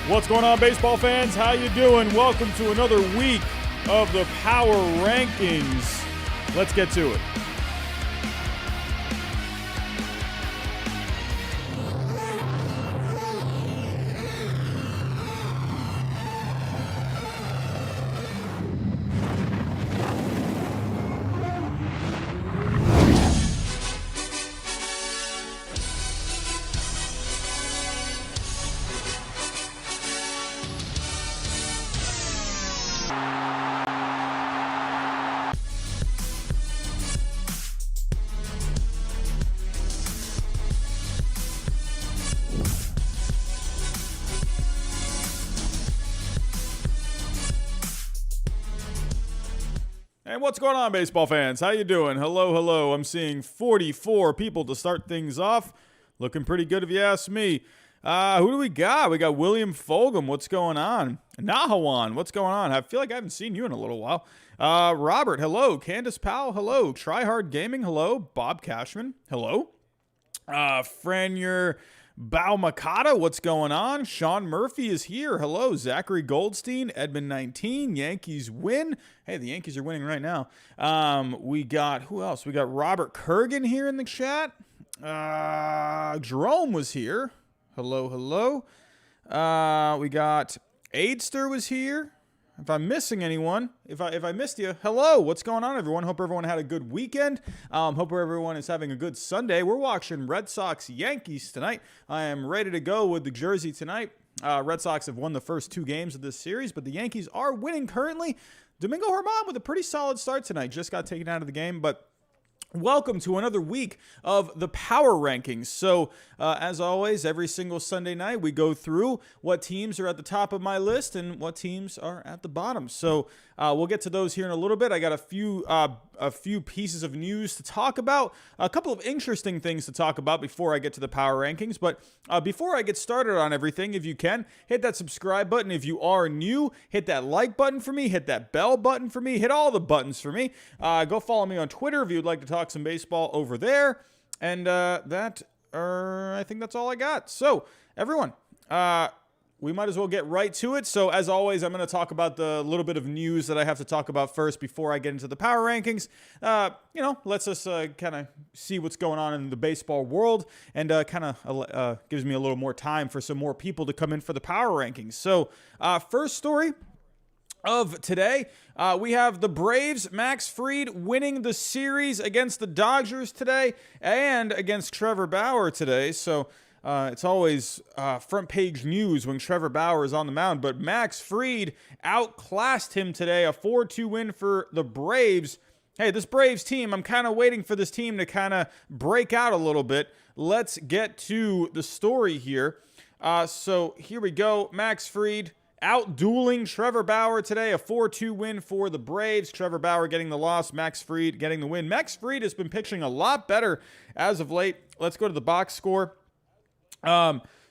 What's going on, baseball fans? How you doing? Welcome to another week of the Power Rankings. Let's get to it. And what's going on, baseball fans? How you doing? Hello. I'm seeing 44 people to start things off. Looking pretty good if you ask me. Who do we got? We got William Fulgham. What's going on? Nahawan, what's going on? I feel like I haven't seen you in a little while. Robert, hello. Candace Powell, hello. Tryhard Gaming, hello. Bob Cashman, hello. Franier Baumakata, what's going on? Sean Murphy is here. Hello. Zachary Goldstein, Edmund 19, Yankees win. Hey, the Yankees are winning right now. We got, who else? We got Robert Kurgan here in the chat. Jerome was here. Hello. We got Aidster was here. If I'm missing anyone, if I missed you, hello. What's going on, everyone? Hope everyone had a good weekend. Hope everyone is having a good Sunday. We're watching Red Sox-Yankees tonight. I am ready to go with the jersey tonight. Red Sox have won the first two games of this series, but the Yankees are winning currently. Domingo Germán with a pretty solid start tonight. Just got taken out of the game, but welcome to another week of the Power Rankings. So, as always, every single Sunday night, we go through what teams are at the top of my list and what teams are at the bottom. So, we'll get to those here in a little bit. I got a few pieces of news to talk about, a couple of interesting things to talk about before I get to the Power Rankings. But before I get started on everything, if you can, hit that subscribe button. If you are new, hit that like button for me, hit that bell button for me, hit all the buttons for me. Go follow me on Twitter if you'd like to talk some baseball over there. And I think that's all I got. So, everyone, we might as well get right to it. So, as always, I'm going to talk about the little bit of news that I have to talk about first before I get into the Power Rankings. Lets us kind of see what's going on in the baseball world, and kind of gives me a little more time for some more people to come in for the Power Rankings. So, first story of today, we have the Braves, Max Fried, winning the series against the Dodgers today and against Trevor Bauer today. So it's always front page news when Trevor Bauer is on the mound, but Max Fried outclassed him today, a 4-2 win for the Braves. Hey, this Braves team, I'm kind of waiting for this team to kind of break out a little bit. Let's get to the story here. So here we go. Max Fried out-dueling Trevor Bauer today, a 4-2 win for the Braves. Trevor Bauer getting the loss, Max Fried getting the win. Max Fried has been pitching a lot better as of late. Let's go to the box score.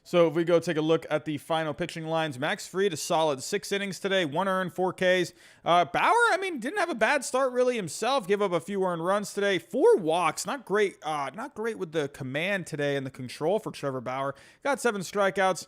So if we go take a look at the final pitching lines, Max Fried, a solid 6 innings today, 1 earned, 4 Ks. Bauer, didn't have a bad start really himself. Give up a few earned runs today, 4 walks. Not great with the command today and the control for Trevor Bauer. Got 7 strikeouts.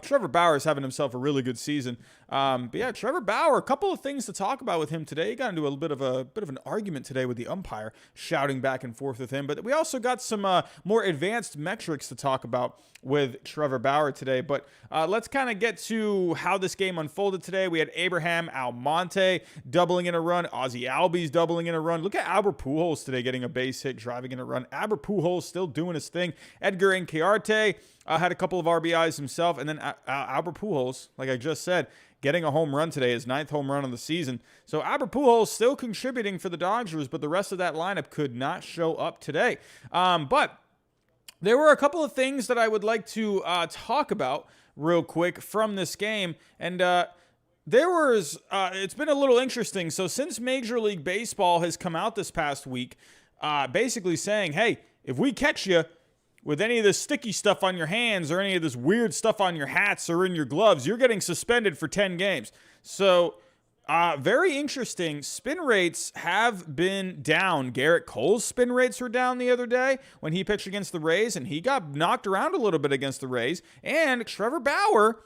Trevor Bauer is having himself a really good season. But yeah, Trevor Bauer, a couple of things to talk about with him today. He got into a bit of an argument today with the umpire, shouting back and forth with him. But we also got some more advanced metrics to talk about with Trevor Bauer today. But let's kind of get to how this game unfolded today. We had Abraham Almonte doubling in a run. Ozzie Albies doubling in a run. Look at Albert Pujols today getting a base hit, driving in a run. Albert Pujols still doing his thing. Edgar Encarnacion had a couple of RBIs himself. And then Albert Pujols, like I just said, getting a home run today, his 9th home run of the season. So Albert Pujols still contributing for the Dodgers, but the rest of that lineup could not show up today. But there were a couple of things that I would like to talk about real quick from this game. And it's been a little interesting. So since Major League Baseball has come out this past week, basically saying, hey, if we catch you with any of this sticky stuff on your hands or any of this weird stuff on your hats or in your gloves, you're getting suspended for 10 games. So very interesting. Spin rates have been down. Gerrit Cole's spin rates were down the other day when he pitched against the Rays, and he got knocked around a little bit against the Rays. And Trevor Bauer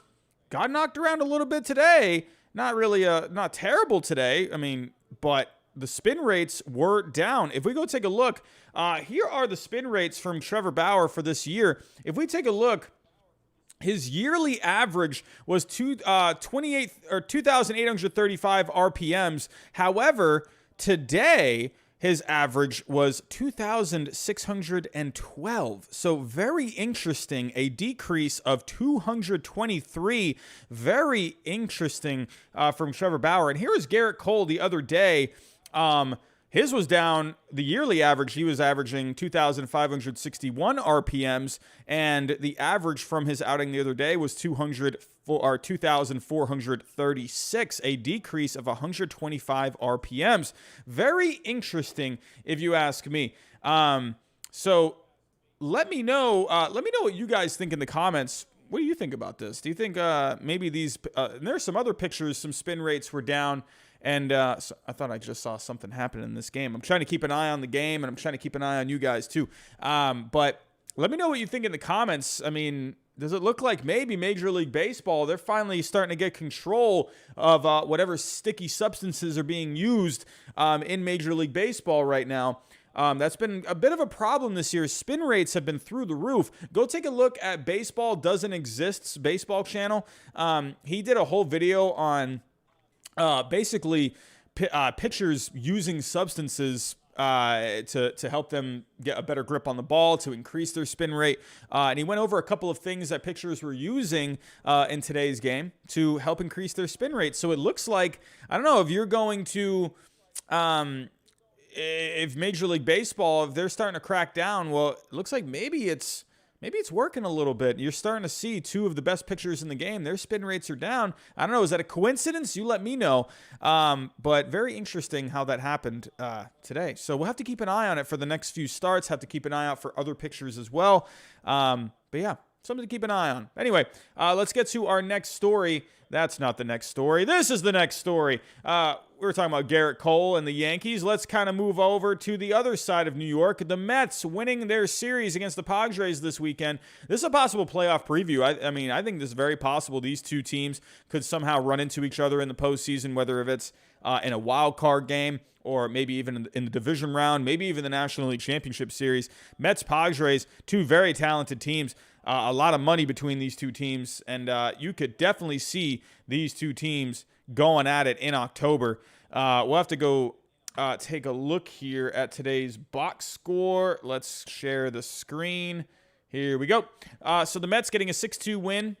got knocked around a little bit today. Not really, not terrible today. I mean, but the spin rates were down. If we go take a look, here are the spin rates from Trevor Bauer for this year. If we take a look, his yearly average was 2,835 RPMs. However, today his average was 2,612. So very interesting, a decrease of 223. Very interesting from Trevor Bauer. And here is Gerrit Cole the other day. His was down, the yearly average, he was averaging 2,561 RPMs, and the average from his outing the other day was 2,436, a decrease of 125 RPMs. Very interesting, if you ask me. So let me know what you guys think in the comments. What do you think about this? Do you think maybe these, and there's some other pictures, some spin rates were down. And so I thought I just saw something happen in this game. I'm trying to keep an eye on the game, and I'm trying to keep an eye on you guys too. But let me know what you think in the comments. I mean, does it look like maybe Major League Baseball, they're finally starting to get control of whatever sticky substances are being used in Major League Baseball right now? That's been a bit of a problem this year. Spin rates have been through the roof. Go take a look at Baseball Doesn't Exist's baseball channel. He did a whole video on basically pitchers using substances to help them get a better grip on the ball, to increase their spin rate. And he went over a couple of things that pitchers were using in today's game to help increase their spin rate. So it looks like, I don't know, if you're going to, if Major League Baseball, if they're starting to crack down, well, it looks like maybe it's working a little bit. You're starting to see two of the best pitchers in the game, their spin rates are down. I don't know. Is that a coincidence? You let me know. But very interesting how that happened today. So we'll have to keep an eye on it for the next few starts. Have to keep an eye out for other pitchers as well. But yeah, something to keep an eye on. Anyway, let's get to our next story. That's not the next story. This is the next story. We were talking about Gerrit Cole and the Yankees. Let's kind of move over to the other side of New York. The Mets winning their series against the Padres this weekend. This is a possible playoff preview. I mean, I think this is very possible. These two teams could somehow run into each other in the postseason, whether if it's in a wild card game or maybe even in the division round, maybe even the National League Championship Series. Mets, Padres, two very talented teams. A lot of money between these two teams, and you could definitely see these two teams going at it in October. We'll have to go take a look here at today's box score. Let's share the screen. Here we go. So the Mets getting a 6-2 win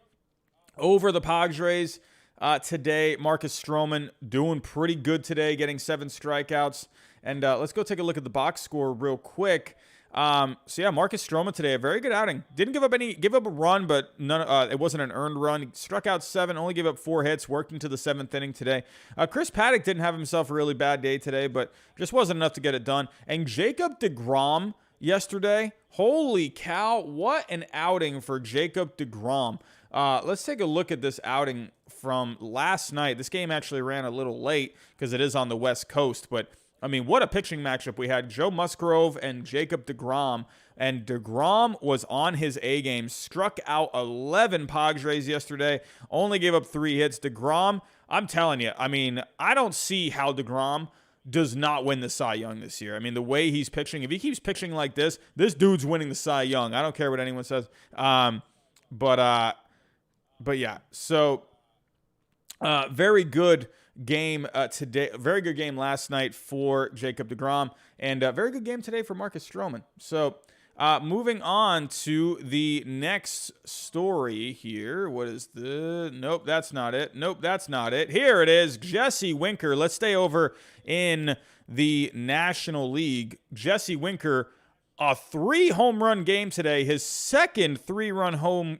over the Padres today. Marcus Stroman doing pretty good today, getting 7 strikeouts. And let's go take a look at the box score real quick. So yeah, Marcus Stroman today, a very good outing. Didn't give up a run, but none. It wasn't an earned run. He struck out 7, only gave up 4 hits, worked into the 7th inning today. Chris Paddock didn't have himself a really bad day today, but just wasn't enough to get it done. And Jacob deGrom yesterday, holy cow, what an outing for Jacob deGrom. Let's take a look at this outing from last night. This game actually ran a little late because it is on the West Coast, but I mean, what a pitching matchup we had. Joe Musgrove and Jacob deGrom. And deGrom was on his A game. Struck out 11 Padres yesterday. Only gave up 3 hits. deGrom, I'm telling you, I mean, I don't see how deGrom does not win the Cy Young this year. I mean, the way he's pitching, if he keeps pitching like this dude's winning the Cy Young. I don't care what anyone says. But yeah, so very good game today. Very good game last night for Jacob deGrom, and a very good game today for Marcus Stroman. So moving on to the next story here. What is the... Nope, that's not it. Nope, that's not it. Here it is. Jesse Winker. Let's stay over in the National League. Jesse Winker, a 3 home run game today. His second 3-run home...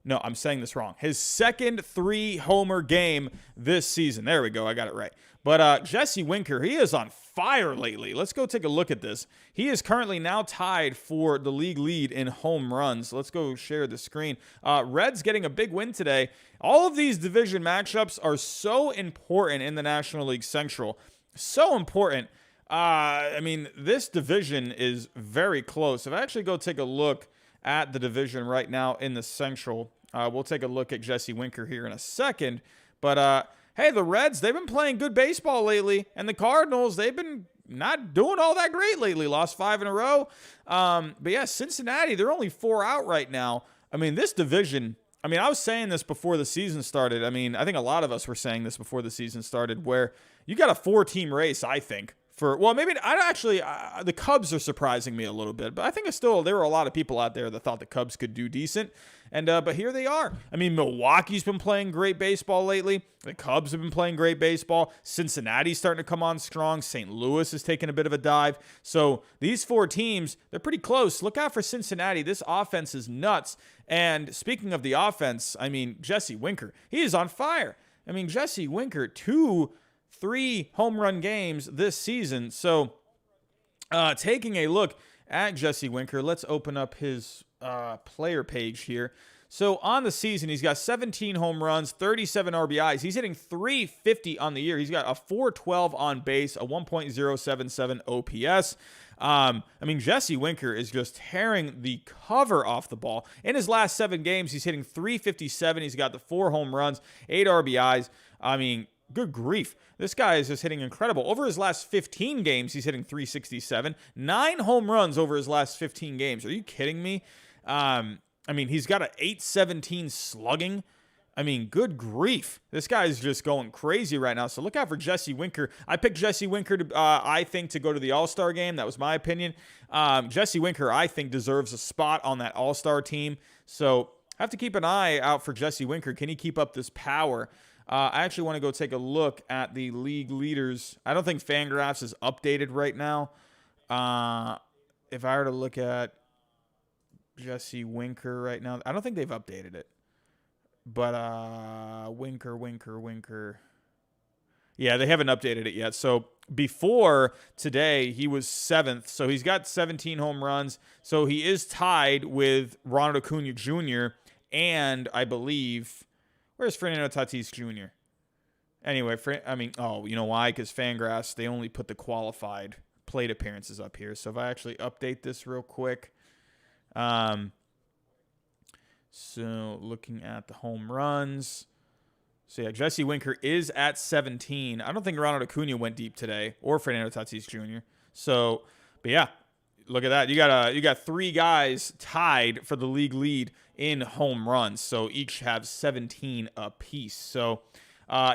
No, I'm saying this wrong. His second 3-homer game this season. There we go. I got it right. But Jesse Winker, he is on fire lately. Let's go take a look at this. He is currently now tied for the league lead in home runs. Let's go share the screen. Reds getting a big win today. All of these division matchups are so important in the National League Central. So important. I mean, this division is very close. If I actually go take a look at the division right now in the Central. We'll take a look at Jesse Winker here in a second. But, hey, the Reds, they've been playing good baseball lately. And the Cardinals, they've been not doing all that great lately. Lost 5 in a row. But, yeah, Cincinnati, they're only 4 out right now. I mean, this division, I mean, I was saying this before the season started. I mean, I think a lot of us were saying this before the season started, where you got a 4-team race, I think. Maybe the Cubs are surprising me a little bit, but I think there were a lot of people out there that thought the Cubs could do decent, but here they are. I mean, Milwaukee's been playing great baseball lately. The Cubs have been playing great baseball. Cincinnati's starting to come on strong. St. Louis is taking a bit of a dive. So these 4 teams, they're pretty close. Look out for Cincinnati. This offense is nuts. And speaking of the offense, I mean, Jesse Winker, he is on fire. I mean, Jesse Winker, 3 home run games this season. So taking a look at Jesse Winker, let's open up his player page here. So on the season, he's got 17 home runs, 37 RBIs. He's hitting .350 on the year. He's got a .412 on base, a 1.077 OPS. I mean, Jesse Winker is just tearing the cover off the ball. In his last 7 games, he's hitting .357. He's got the 4 home runs, 8 RBIs. I mean, good grief. This guy is just hitting incredible. Over his last 15 games, he's hitting .367. 9 home runs over his last 15 games. Are you kidding me? I mean, he's got an .817 slugging. I mean, good grief. This guy is just going crazy right now. So look out for Jesse Winker. I picked Jesse Winker, I think, to go to the All-Star game. That was my opinion. Jesse Winker, I think, deserves a spot on that All-Star team. So I have to keep an eye out for Jesse Winker. Can he keep up this power? I actually want to go take a look at the league leaders. I don't think Fangraphs is updated right now. If I were to look at Jesse Winker right now, I don't think they've updated it. But Winker. Yeah, they haven't updated it yet. So before today, he was 7th. So he's got 17 home runs. So he is tied with Ronald Acuna Jr. and I believe, where's Fernando Tatis Jr.? Anyway, you know why? Because Fangraphs, they only put the qualified plate appearances up here. So if I actually update this real quick. So looking at the home runs. So yeah, Jesse Winker is at 17. I don't think Ronald Acuna went deep today, or Fernando Tatis Jr. So, but yeah, look at that. You got 3 guys tied for the league lead in home runs. So each have 17 apiece. So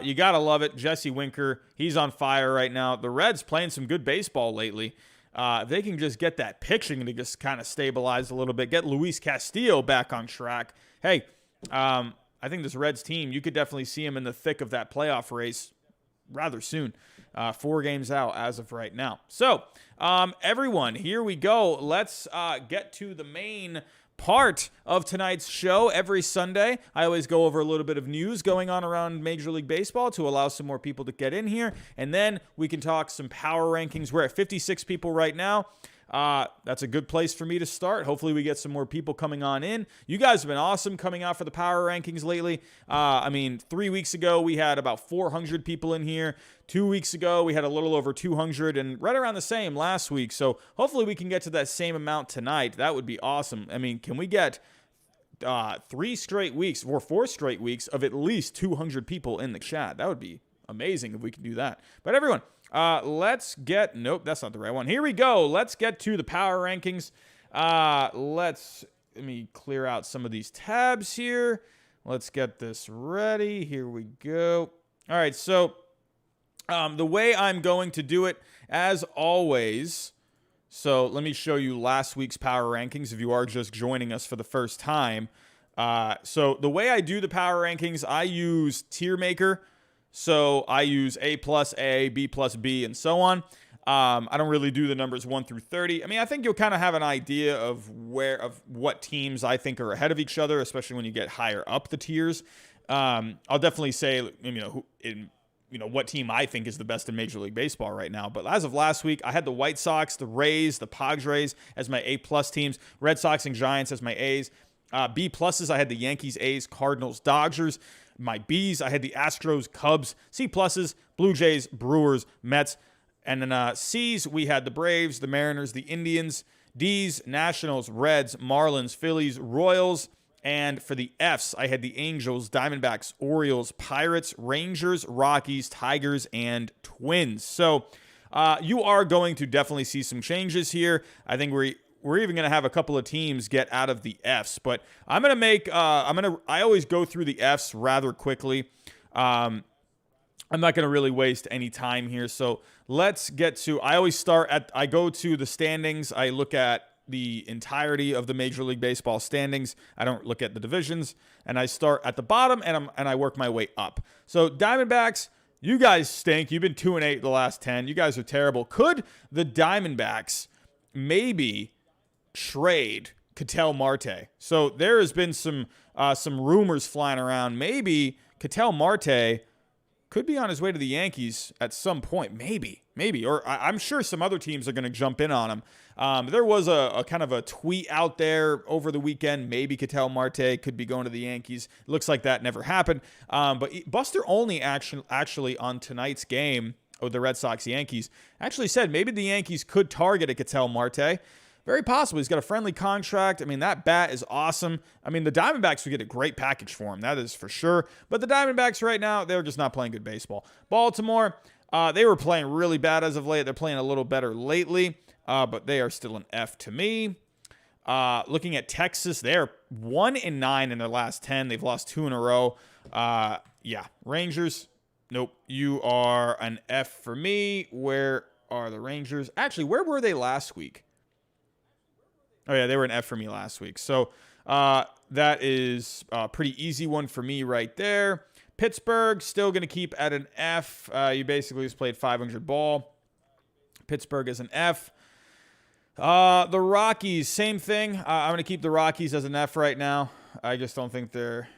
you gotta love it. Jesse Winker, he's on fire right now. The Reds playing some good baseball lately. If they can just get that pitching to just kind of stabilize a little bit, get Luis Castillo back on track. Hey, I think this Reds team, you could definitely see him in the thick of that playoff race rather soon. 4 games out as of right now. So, everyone, here we go. Let's get to the main part of tonight's show. Every Sunday, I always go over a little bit of news going on around Major League Baseball to allow some more people to get in here, and then we can talk some power rankings. We're at 56 people right now. That's a good place for me to start. Hopefully we get some more people coming on in. You guys have been awesome coming out for the power rankings lately. 3 weeks ago, we had about 400 people in here. 2 weeks ago, we had a little over 200, and right around the same last week. So hopefully we can get to that same amount tonight. That would be awesome. I mean, can we get 3 straight weeks or 4 straight weeks of at least 200 people in the chat? That would be amazing if we could do that. But everyone, nope, that's not the right one. Here we go. Let's get to the power rankings. Let me clear out some of these tabs here. Let's get this ready. Here we go. All right, so the way I'm going to do it, as always, so let me show you last week's power rankings if you are just joining us for the first time. So the way I do the power rankings, I use Tier Maker. So I use A plus A, B plus B, and so on. I don't really do the numbers 1 through 30. I mean, I think you'll kind of have an idea of what teams I think are ahead of each other, especially when you get higher up the tiers. I'll definitely say, what team I think is the best in Major League Baseball right now. But as of last week, I had the White Sox, the Rays, the Padres as my A plus teams, Red Sox and Giants as my A's. B pluses, I had the Yankees, A's, Cardinals, Dodgers. My B's, I had the Astros, Cubs. C pluses, Blue Jays, Brewers, Mets. And then C's, we had the Braves, the Mariners, the Indians. D's, Nationals, Reds, Marlins, Phillies, Royals. And for the Fs, I had the Angels, Diamondbacks, Orioles, Pirates, Rangers, Rockies, Tigers, and Twins. So you are going to definitely see some changes here. I think we're even going to have a couple of teams get out of the Fs. But I'm going to make I always go through the Fs rather quickly. I'm not going to really waste any time here. So let's get to, I go to the standings. I look at the entirety of the Major League Baseball standings. I don't look at the divisions, and I start at the bottom and I work my way up. So Diamondbacks, you guys stink. You've been 2-8 the last 10. You guys are terrible. Could the Diamondbacks maybe trade Ketel Marte? So there has been some rumors flying around. Maybe Ketel Marte could be on his way to the Yankees at some point. Maybe. Or I'm sure some other teams are going to jump in on him. There was a kind of a tweet out there over the weekend. Maybe Ketel Marte could be going to the Yankees. It looks like that never happened. But Buster Olney actually on tonight's game with the Red Sox-Yankees actually said maybe the Yankees could target a Ketel Marte. Very possible. He's got a friendly contract. I mean, that bat is awesome. I mean, the Diamondbacks would get a great package for him. That is for sure. But the Diamondbacks right now, they're just not playing good baseball. Baltimore, they were playing really bad as of late. They're playing a little better lately, but they are still an F to me. Looking at Texas, they're 1-9 in their last 10. They've lost 2 in a row. Yeah, Rangers, nope. You are an F for me. Where are the Rangers? Actually, where were they last week? Oh, yeah, they were an F for me last week. So that is a pretty easy one for me right there. Pittsburgh, still going to keep at an F. You basically just played 500 ball. Pittsburgh is an F. The Rockies, same thing. I'm going to keep the Rockies as an F right now. I just don't think they're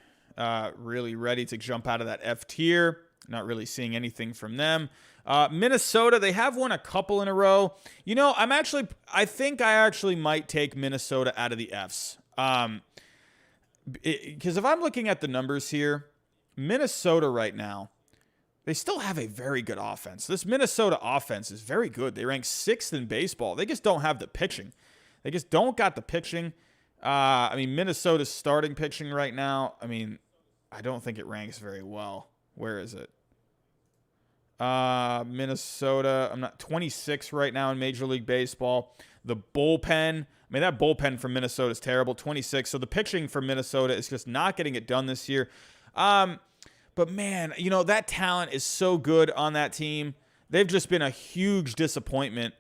really ready to jump out of that F tier. Not really seeing anything from them. Minnesota, they have won a couple in a row. You know, I think I actually might take Minnesota out of the Fs. Because if I'm looking at the numbers here, Minnesota right now, they still have a very good offense. This Minnesota offense is very good. They rank 6th in baseball. They just don't have the pitching. They just don't got the pitching. I mean, Minnesota's starting pitching right now, I mean, I don't think it ranks very well. Where is it? Minnesota, I'm not 26 right now in Major League Baseball. The bullpen, I mean, that bullpen from Minnesota is terrible, 26. So the pitching for Minnesota is just not getting it done this year. But man, you know, that talent is so good on that team. They've just been a huge disappointment.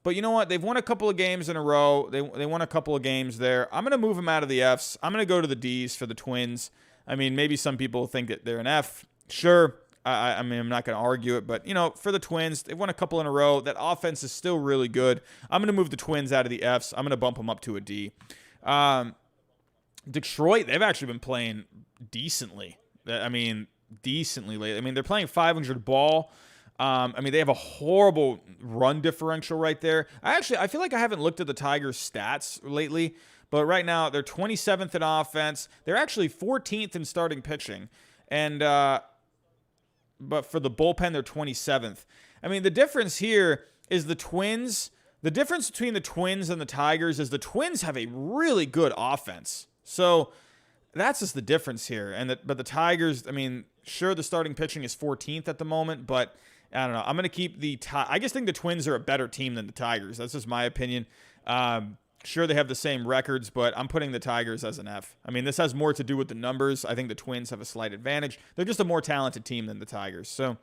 But you know what? They've won a couple of games in a row. They won a couple of games there. I'm going to move them out of the Fs. I'm going to go to the Ds for the Twins. I mean, maybe some people think that they're an F. Sure. I mean, I'm not going to argue it, but, you know, for the Twins, they've won a couple in a row. That offense is still really good. I'm going to move the Twins out of the Fs. I'm going to bump them up to a D. Detroit, they've actually been playing decently. I mean, decently lately. I mean, they're playing 500 ball. I mean, they have a horrible run differential right there. I feel like I haven't looked at the Tigers' stats lately, but right now they're 27th in offense. They're actually 14th in starting pitching. And, but for the bullpen, they're 27th. I mean, the difference here is the Twins. The difference between the Twins and the Tigers is the Twins have a really good offense. So that's just the difference here. But the Tigers, I mean, sure, the starting pitching is 14th at the moment, but I don't know. I'm going to keep I just think the Twins are a better team than the Tigers. That's just my opinion. Sure, they have the same records, but I'm putting the Tigers as an F. I mean, this has more to do with the numbers. I think the Twins have a slight advantage. They're just a more talented team than the Tigers. So,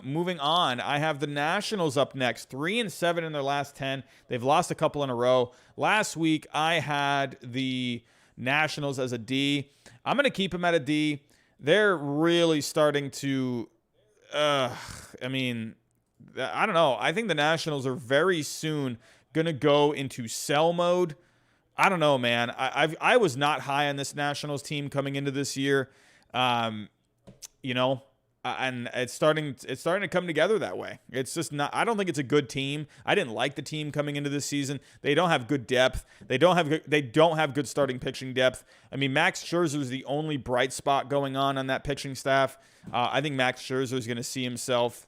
moving on, I have the Nationals up next. 3-7 in their last 10. They've lost a couple in a row. Last week, I had the Nationals as a D. I'm going to keep them at a D. They're really starting to, I mean, I don't know. I think the Nationals are very soon going to go into sell mode. I don't know, man. I was not high on this Nationals team coming into this year. You know, and it's starting to come together that way. It's just not, I don't think it's a good team. I didn't like the team coming into this season. They don't have good depth. They don't have good starting pitching depth. I mean, Max Scherzer is the only bright spot going on that pitching staff. I think Max Scherzer is going to see himself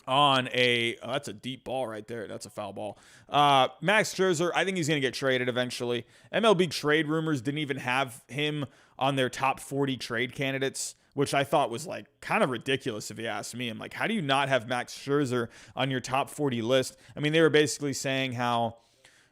on that's a deep ball right there. That's a foul ball. Max Scherzer, I think he's going to get traded eventually. MLB trade rumors didn't even have him on their top 40 trade candidates, which I thought was like kind of ridiculous if you ask me. I'm like, how do you not have Max Scherzer on your top 40 list? I mean, they were basically saying how,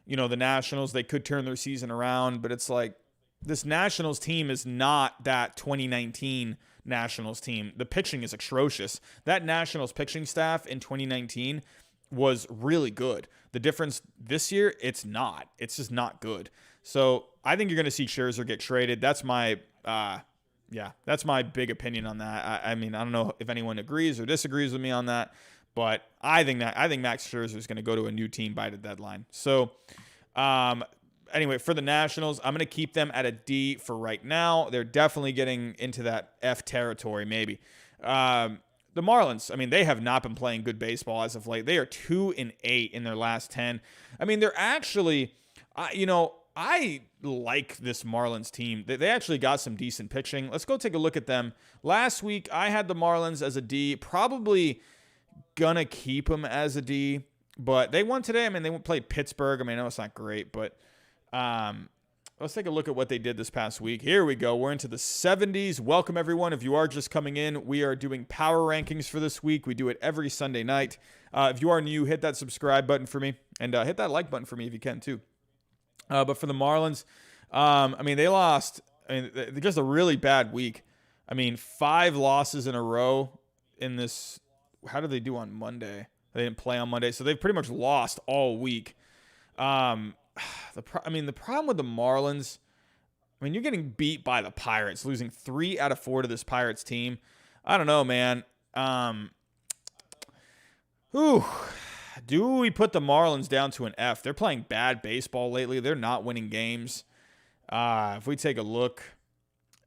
the Nationals, they could turn their season around, but it's like this Nationals team is not that 2019 Nationals team. The pitching is atrocious. That Nationals pitching staff in 2019 was really good. The difference this year, it's not. It's just not good. So I think you're going to see Scherzer get traded. That's my, that's my big opinion on that. I mean, I don't know if anyone agrees or disagrees with me on that, but I think Max Scherzer is going to go to a new team by the deadline. So, anyway, for the Nationals, I'm going to keep them at a D for right now. They're definitely getting into that F territory, maybe. The Marlins, I mean, they have not been playing good baseball as of late. They are 2-8 in their last 10. I mean, they're actually, I like this Marlins team. They actually got some decent pitching. Let's go take a look at them. Last week, I had the Marlins as a D. Probably going to keep them as a D. But they won today. I mean, they played Pittsburgh. I mean, I know it's not great, but let's take a look at what they did this past week. Here we go. We're into the 70s. Welcome, everyone. If you are just coming in, we are doing power rankings for this week. We do it every Sunday night. If you are new, hit that subscribe button for me, and hit that like button for me if you can, too. But for the Marlins, I mean, they lost. I mean, just a really bad week. I mean, 5 losses in a row in this. How did they do on Monday? They didn't play on Monday, so they've pretty much lost all week. The problem with the Marlins, I mean, you're getting beat by the Pirates, losing 3 out of 4 to this Pirates team. I don't know, man. Do we put the Marlins down to an F? They're playing bad baseball lately. They're not winning games. If we take a look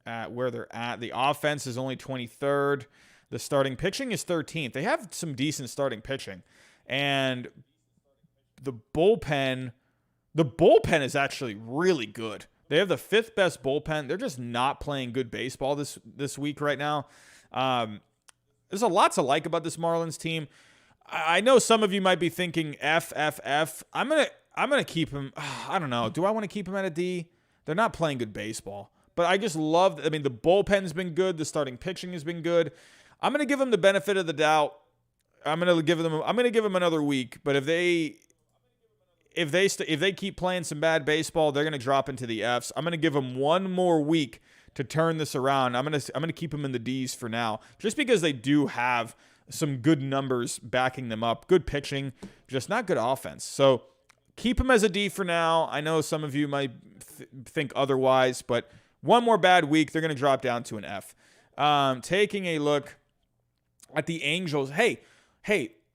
at where they're at, the offense is only 23rd. The starting pitching is 13th. They have some decent starting pitching. And the bullpen is actually really good. They have the 5th best bullpen. They're just not playing good baseball this week right now. There's a lot to like about this Marlins team. I know some of you might be thinking F. I'm gonna keep him. I don't know. Do I want to keep him at a D? They're not playing good baseball. But I just love. I mean, the bullpen's been good. The starting pitching has been good. I'm gonna give them the benefit of the doubt. I'm gonna give them another week. But if they keep playing some bad baseball, they're gonna drop into the Fs. I'm gonna give them one more week to turn this around. I'm gonna keep them in the Ds for now, just because they do have some good numbers backing them up. Good pitching, just not good offense. So keep them as a D for now. I know some of you might think otherwise, but one more bad week, they're gonna drop down to an F. Taking a look at the Angels. Hey,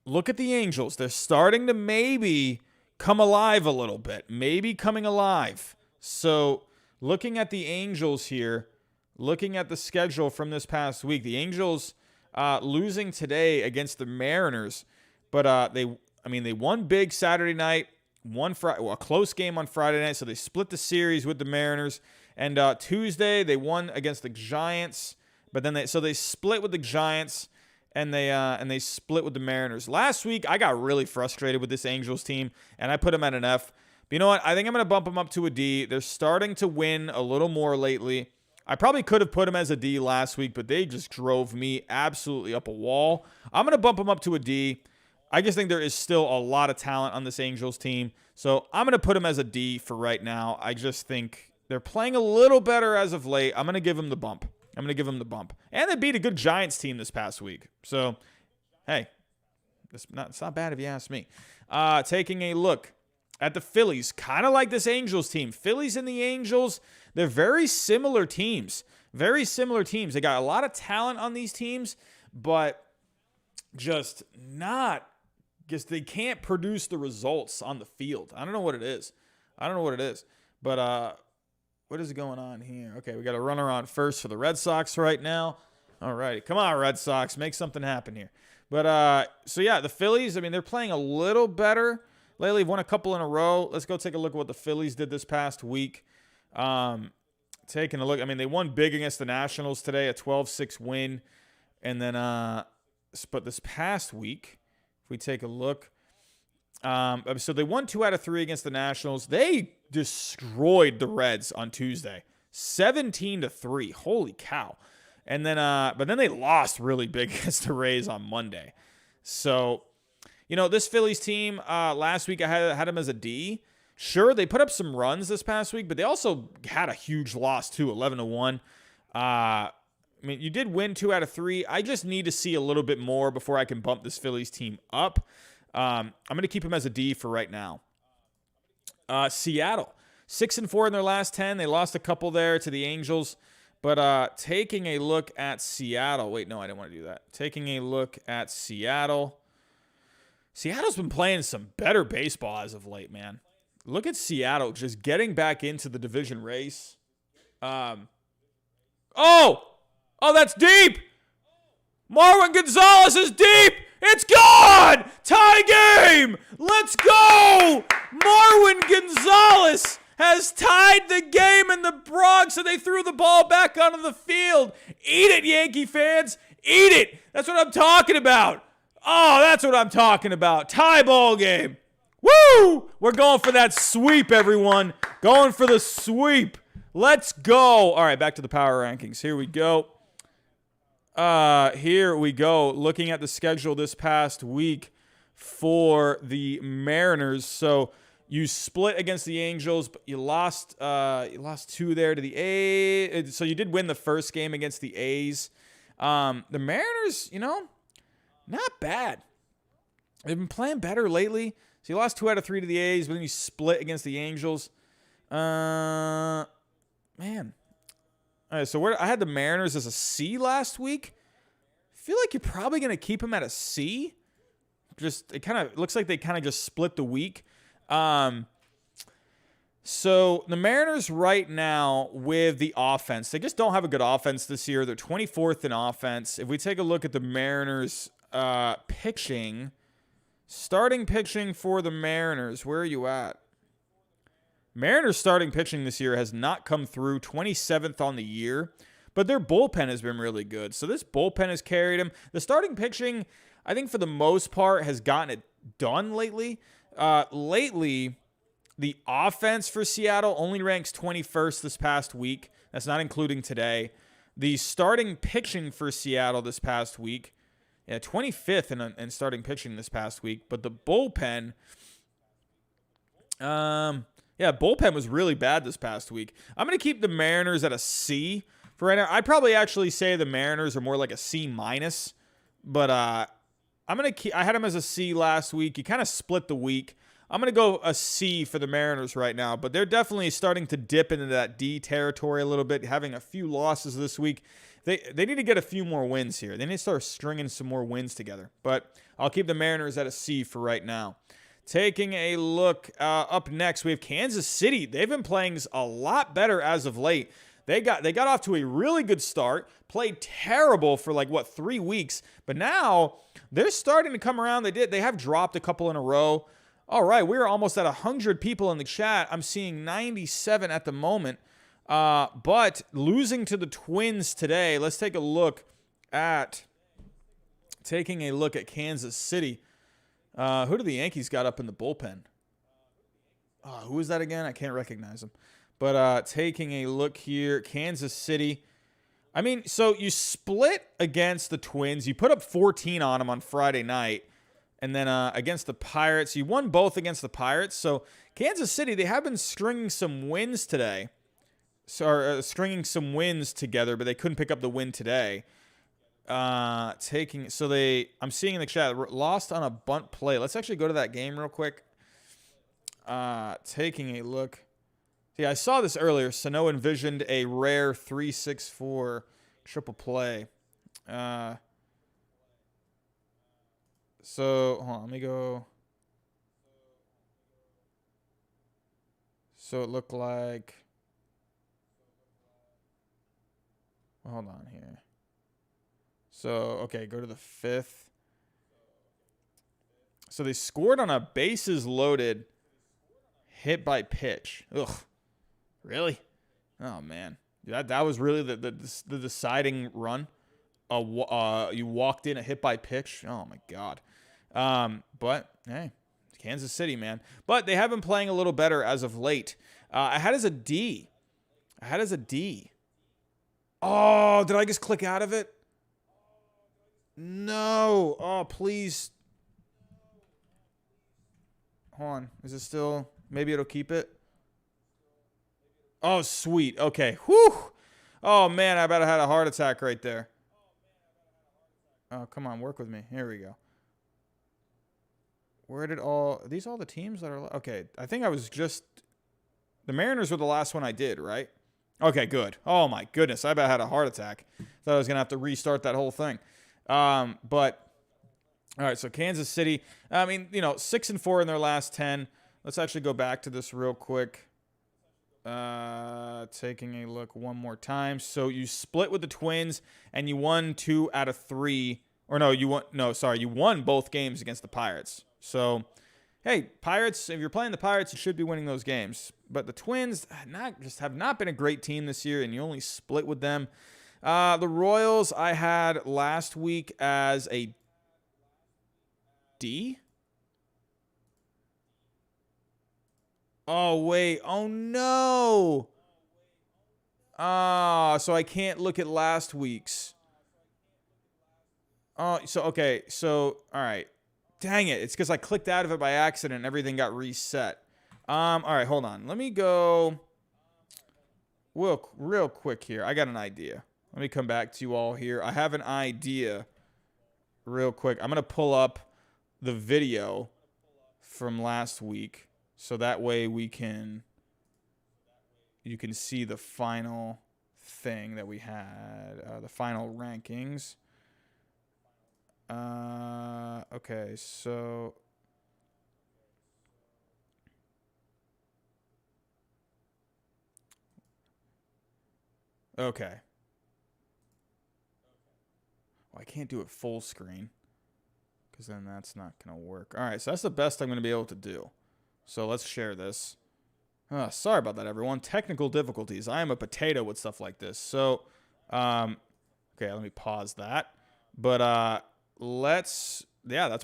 look at the Angels. They're starting to maybe come alive a little bit. Maybe coming alive. So looking at the Angels here, looking at the schedule from this past week, the Angels losing today against the Mariners, but they won big Saturday night, a close game on Friday night, so they split the series with the Mariners. And Tuesday they won against the Giants, but then they split with the Giants. And they split with the Mariners. Last week, I got really frustrated with this Angels team, and I put them at an F. But you know what? I think I'm going to bump them up to a D. They're starting to win a little more lately. I probably could have put them as a D last week, but they just drove me absolutely up a wall. I'm going to bump them up to a D. I just think there is still a lot of talent on this Angels team. So I'm going to put them as a D for right now. I just think they're playing a little better as of late. I'm going to give them the bump. And they beat a good Giants team this past week. So, hey, it's not bad if you ask me. Taking a look at the Phillies, kind of like this Angels team. Phillies and the Angels, they're very similar teams. They got a lot of talent on these teams, but they can't produce the results on the field. I don't know what it is. But what is going on here? Okay, we got a runner on first for the Red Sox right now. All right, come on, Red Sox, make something happen here. But the Phillies, I mean, they're playing a little better lately. They've won a couple in a row. Let's go take a look at what the Phillies did this past week. Taking a look, I mean, they won big against the Nationals today, a 12-6 win. And then, but this past week, we take a look. So they won 2 out of 3 against the Nationals. They destroyed the Reds on Tuesday, 17-3. Holy cow! And then, but then they lost really big against the Rays on Monday. So, this Phillies team last week I had them as a D. Sure, they put up some runs this past week, but they also had a huge loss too, 11-1. You did win 2 out of 3. I just need to see a little bit more before I can bump this Phillies team up. I'm going to keep them as a D for right now. Seattle, 6-4 in their last 10. They lost a couple there to the Angels. But taking a look at Seattle. Wait, no, I didn't want to do that. Taking a look at Seattle. Seattle's been playing some better baseball as of late, man. Look at Seattle just getting back into the division race. Oh, that's deep. Marwin Gonzalez is deep. It's gone. Tie game. Let's go. Marwin Gonzalez has tied the game in the Bronx, and they threw the ball back onto the field. Eat it, Yankee fans. Eat it. That's what I'm talking about. Oh, that's what I'm talking about. Tie ball game. Woo! We're going for that sweep, everyone. Going for the sweep. Let's go. All right, back to the power rankings. Here we go. Looking at the schedule this past week for the Mariners. So you split against the Angels, but you lost 2 there to the A's. So you did win the first game against the A's. The Mariners, not bad. They've been playing better lately. So you lost 2 out of 3 to the A's, but then you split against the Angels. Man. All right, so I had the Mariners as a C last week. I feel like you're probably going to keep them at a C. It looks like they kind of just split the week. So the Mariners right now with the offense, they just don't have a good offense this year. They're 24th in offense. If we take a look at the Mariners pitching, starting pitching for the Mariners, where are you at? Mariners starting pitching this year has not come through, 27th on the year, but their bullpen has been really good. So this bullpen has carried them. The starting pitching, I think for the most part, has gotten it done lately. Lately, the offense for Seattle only ranks 21st this past week. That's not including today. The starting pitching for Seattle this past week, 25th in starting pitching this past week. But the bullpen, bullpen was really bad this past week. I'm going to keep the Mariners at a C for right now. I'd probably actually say the Mariners are more like a C minus, but I had them as a C last week. You kind of split the week. I'm going to go a C for the Mariners right now, but they're definitely starting to dip into that D territory a little bit, having a few losses this week. They need to get a few more wins here. They need to start stringing some more wins together, but I'll keep the Mariners at a C for right now. Taking a look up next, we have Kansas City. They've been playing a lot better as of late. They got off to a really good start, played terrible for 3 weeks, but now they're starting to come around. They have dropped a couple in a row. All right, we're almost at 100 people in the chat. I'm seeing 97 at the moment, but losing to the Twins today. Let's take a look at Kansas City. Who do the Yankees got up in the bullpen? Who is that again? I can't recognize him. But taking a look here, Kansas City. So you split against the Twins. You put up 14 on them on Friday night. And then against the Pirates, you won both against the Pirates. So Kansas City, they have been stringing some wins today. Stringing some wins together, but they couldn't pick up the win today. I'm seeing in the chat, lost on a bunt play. Let's actually go to that game real quick. Taking a look. See, I saw this earlier. Sano envisioned a rare 3-6-4 triple play. So, hold on, let me go. So it looked like, hold on here. So, okay, go to the 5th. So they scored on a bases loaded hit by pitch. Ugh. Really? Oh, man. That was really the deciding run. You walked in a hit by pitch. Oh, my God. But hey, Kansas City, man. But they have been playing a little better as of late. I had as a D. Oh, did I just click out of it? No. Oh, please. Hold on. Is it still? Maybe it'll keep it. Oh, sweet. Okay. Whew. Oh, man, I bet I had a heart attack right there. Oh, come on. Work with me. Here we go. Where did are these all the teams that are... Okay, I think I was just... The Mariners were the last one I did, right? Okay, good. Oh, my goodness. I bet I had a heart attack. Thought I was going to have to restart that whole thing. But... All right, so Kansas City, 6-4 in their last 10. Let's actually go back to this real quick. Taking a look one more time. So you split with the Twins, and you won 2 out of 3. Or no, you won both games against the Pirates. So, hey, Pirates, if you're playing the Pirates, you should be winning those games. But the Twins have not been a great team this year, and you only split with them. The Royals I had last week as a D? Oh, wait. Oh, no. So I can't look at last week's. Oh, so, okay. So, all right. Dang it. It's because I clicked out of it by accident and everything got reset. All right, hold on. Let me go real quick here. I got an idea. Let me come back to you all here. I have an idea real quick. I'm going to pull up the video from last week, so that way you can see the final thing that we had, the final rankings. Okay, so okay. Well, I can't do it full screen, because then that's not going to work. All right, so that's the best I'm going to be able to do. So let's share this. Sorry about that, everyone. Technical difficulties. I am a potato with stuff like this. So, okay, let me pause that. But that's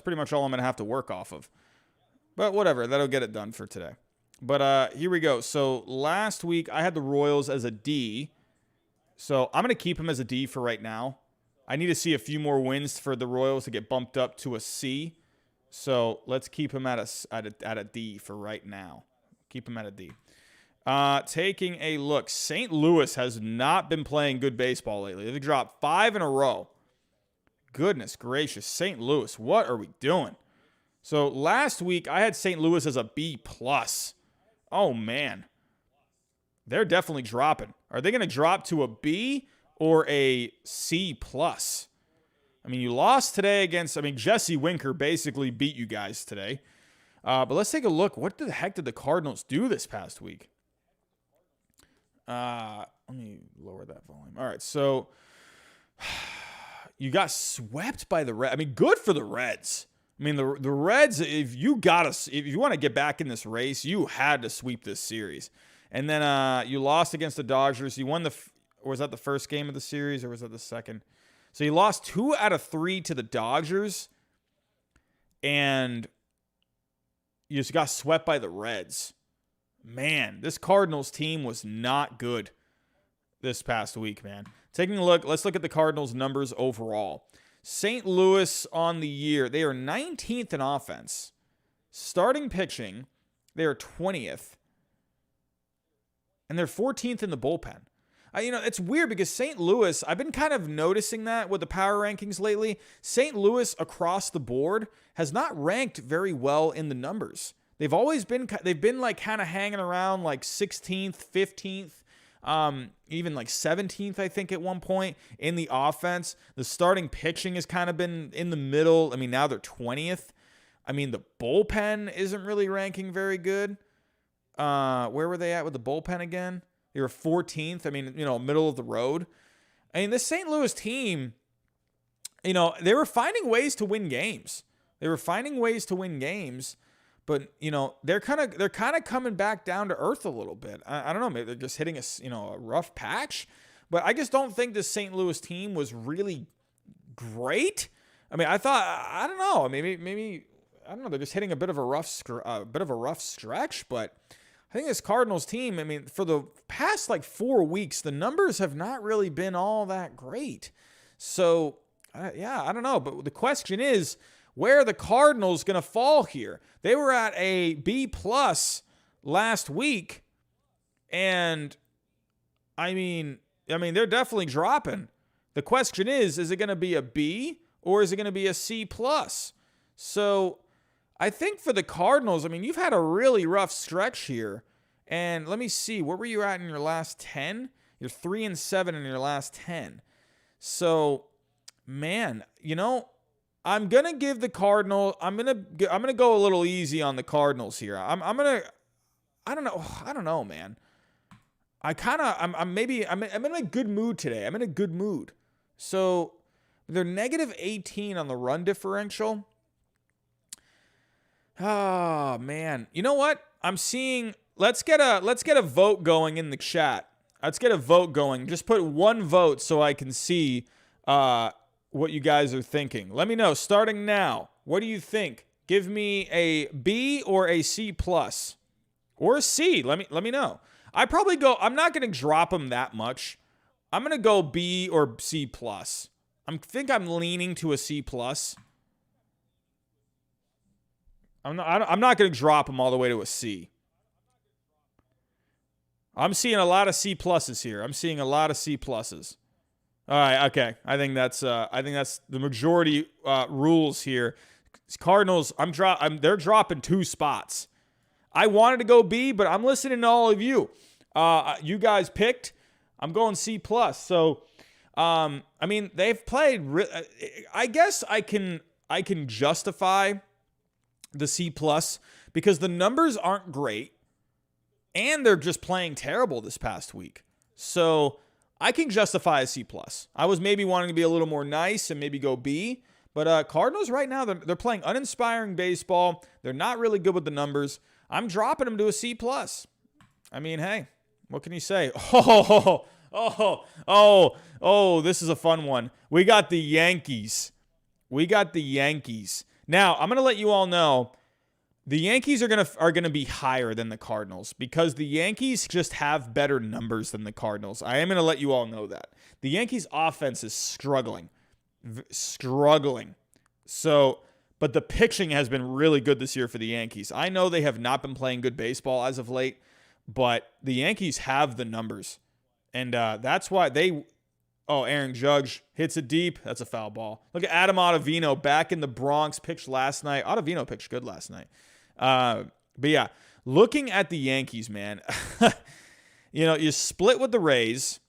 pretty much all I'm going to have to work off of. But whatever, that'll get it done for today. But here we go. So last week, I had the Royals as a D. So I'm going to keep them as a D for right now. I need to see a few more wins for the Royals to get bumped up to a C. So let's keep them at a D for right now. Keep them at a D. Taking a look. St. Louis has not been playing good baseball lately. They've dropped 5 in a row. Goodness gracious. St. Louis, what are we doing? So last week, I had St. Louis as a B+. Oh, man. They're definitely dropping. Are they going to drop to a B or a C+? I mean, you lost today against, Jesse Winker basically beat you guys today. But let's take a look. What the heck did the Cardinals do this past week? Let me lower that volume. All right, so you got swept by the Reds. Good for the Reds. The Reds, if you want to get back in this race, you had to sweep this series. And then you lost against the Dodgers. You won or was that the first game of the series, or was that the second? So you lost 2 out of 3 to the Dodgers, and you just got swept by the Reds. Man, this Cardinals team was not good this past week, man. Taking a look, let's look at the Cardinals' numbers overall. St. Louis on the year, they are 19th in offense. Starting pitching, they are 20th. And they're 14th in the bullpen. It's weird because St. Louis, I've been kind of noticing that with the power rankings lately. St. Louis across the board has not ranked very well in the numbers. They've been like kind of hanging around like 16th, 15th, even like 17th, I think, at one point in the offense. The starting pitching has kind of been in the middle. Now they're 20th. The bullpen isn't really ranking very good. Where were they at with the bullpen again? They were 14th. Middle of the road. This St. Louis team, they were finding ways to win games. But they're kind of coming back down to earth a little bit. I don't know. Maybe they're just hitting a rough patch. But I just don't think this St. Louis team was really great. I mean, I don't know. Maybe I don't know. They're just hitting a bit of a rough stretch, but I think this Cardinals team, I mean, for the past like 4 weeks, the numbers have not really been all that great. So, yeah, I don't know. But the question is, where are the Cardinals going to fall here? They were at a B+ last week, and I mean, they're definitely dropping. The question is it going to be a B or is it going to be a C+? So I think for the Cardinals, I mean, you've had a really rough stretch here. And let me see, where were you at in your last 10? You're 3-7 in your last 10. So, man, I'm going to give the Cardinals, I'm going to go a little easy on the Cardinals here. I don't know, man. I'm in a good mood today. I'm in a good mood. So they're -18 on the run differential. Oh, man. You know what? I'm seeing, let's get a vote going in the chat. Let's get a vote going. Just put one vote so I can see what you guys are thinking. Let me know starting now. What do you think? Give me a B or a C+ or a C. Let me know. I'm not going to drop them that much. I'm going to go B or C+. I think I'm leaning to a C+. I'm not going to drop them all the way to a C. I'm seeing a lot of C+ here. I'm seeing a lot of C+. All right, okay. I think that's the majority rules here. Cardinals, they're dropping 2 spots. I wanted to go B, but I'm listening to all of you. You guys picked. I'm going C+. So, I mean, they've played. I guess I can justify the C+ because the numbers aren't great, and they're just playing terrible this past week. So I can justify a C+. I was maybe wanting to be a little more nice and maybe go B. But Cardinals right now, they're playing uninspiring baseball. They're not really good with the numbers. I'm dropping them to a C+. I mean, hey, what can you say? Oh, this is a fun one. We got the Yankees. Now, I'm going to let you all know the Yankees are going to be higher than the Cardinals because the Yankees just have better numbers than the Cardinals. I am going to let you all know that. The Yankees offense is struggling. So, but the pitching has been really good this year for the Yankees. I know they have not been playing good baseball as of late, but the Yankees have the numbers. And that's why Aaron Judge hits it deep. That's a foul ball. Look at Adam Ottavino back in the Bronx, pitched last night. Ottavino pitched good last night. But yeah, looking at the Yankees, man, you split with the Rays.